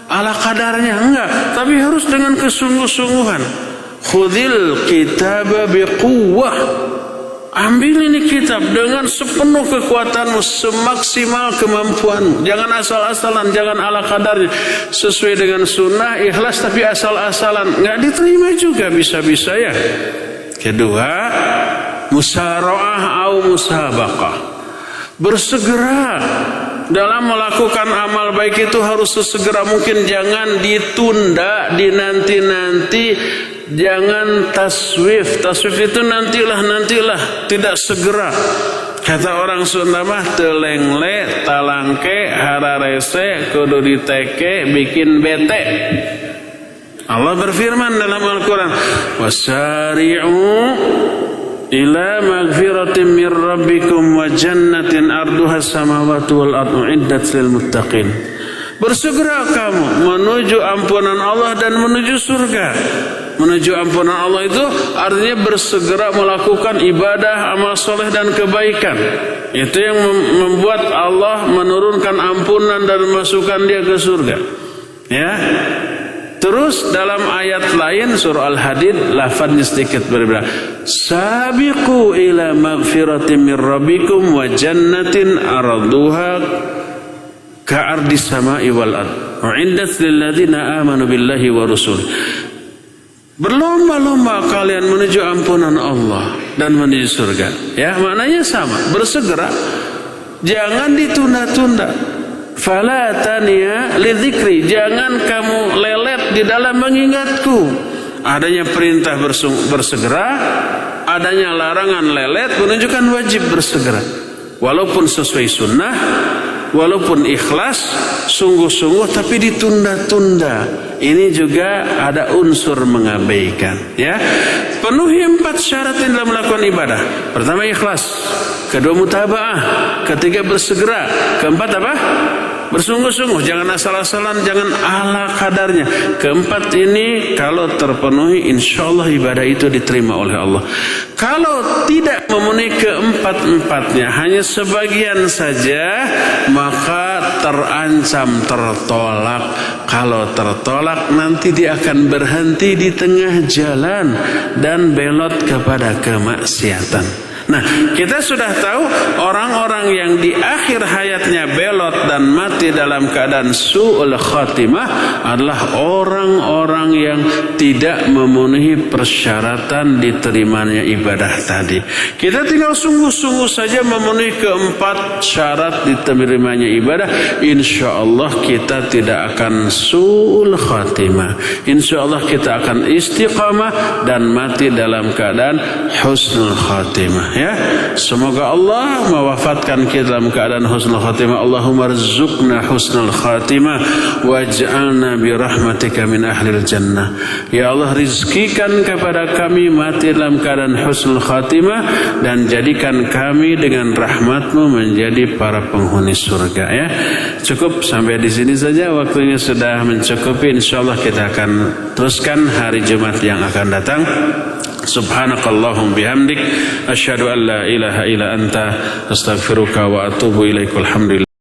ala kadarnya, enggak. Tapi harus dengan kesungguh-sungguhan. Khudil kitaba biquwwah. Ambil ini kitab dengan sepenuh kekuatanmu, semaksimal kemampuanmu. Jangan asal-asalan, jangan ala kadarnya. Sesuai dengan sunnah, ikhlas tapi asal-asalan, nggak diterima juga bisa-bisa, ya. Kedua, musara'ah atau musabaqah. Bersegera dalam melakukan amal baik itu harus sesegera mungkin, jangan ditunda, dinanti-nanti. Jangan taswif. Taswif itu nantilah, tidak segera. Kata orang Sunda mah telengle, talangke, hararese, kudu diteke, bikin bete. Allah berfirman dalam Al-Quran, wasari'u ila magfiratin min rabbikum wa jannatin arduha samawati wal ardu iddat lil muttaqin. Bersegera kamu menuju ampunan Allah dan menuju surga. Menuju ampunan Allah itu artinya bersegera melakukan ibadah, amal soleh dan kebaikan. Itu yang membuat Allah menurunkan ampunan dan memasukkan dia ke surga, ya. Terus dalam ayat lain surah Al-Hadid lafadznya sedikit berbeda. Sabiqu ila magfiratin min rabbikum wa jannatin arduha ka'ardis sama'i wal ard u'iddat lil ladzina amanu billahi wa rusulihi. Berlomba-lomba kalian menuju ampunan Allah dan menuju surga, ya. Maknanya sama, bersegera, jangan ditunda-tunda. Fala taniya lidzikri, jangan kamu lelet di dalam mengingatku. Adanya perintah bersegera, adanya larangan lelet, menunjukkan wajib bersegera. Walaupun sesuai sunnah, walaupun ikhlas, sungguh-sungguh, tapi ditunda-tunda. Ini juga ada unsur mengabaikan, ya. Penuhi 4 syarat dalam melakukan ibadah. Pertama ikhlas, kedua mutaba'ah, ketiga bersegera, keempat apa? Bersungguh-sungguh, jangan asal-asalan, jangan ala kadarnya. Keempat ini kalau terpenuhi, insya Allah ibadah itu diterima oleh Allah. Kalau tidak memenuhi keempat-empatnya, hanya sebagian saja, maka terancam tertolak. Kalau tertolak, nanti dia akan berhenti di tengah jalan dan belot kepada kemaksiatan. Nah, kita sudah tahu orang-orang yang di akhir hayatnya belot dan mati dalam keadaan su'ul khatimah adalah orang-orang yang tidak memenuhi persyaratan diterimanya ibadah tadi. Kita tinggal sungguh-sungguh saja memenuhi keempat syarat diterimanya ibadah, insya Allah kita tidak akan su'ul khatimah. Insya Allah kita akan istiqamah dan mati dalam keadaan husnul khatimah. ya. Semoga Allah mewafatkan kita dalam keadaan husnul khatimah. Allahumma rzuqna husnul khatimah waj'alna bi rahmatika min ahlil jannah. Ya Allah, rizkikan kepada kami mati dalam keadaan husnul khatimah dan jadikan kami dengan rahmat-Mu menjadi para penghuni surga, ya. Cukup sampai di sini saja, waktunya sudah mencukupi. Insyaallah kita akan teruskan hari Jumat yang akan datang. Subhanakallahum bihamdik asyhadu an la ilaha illa anta astaghfiruka wa atubu ilaik. Alhamdulillah.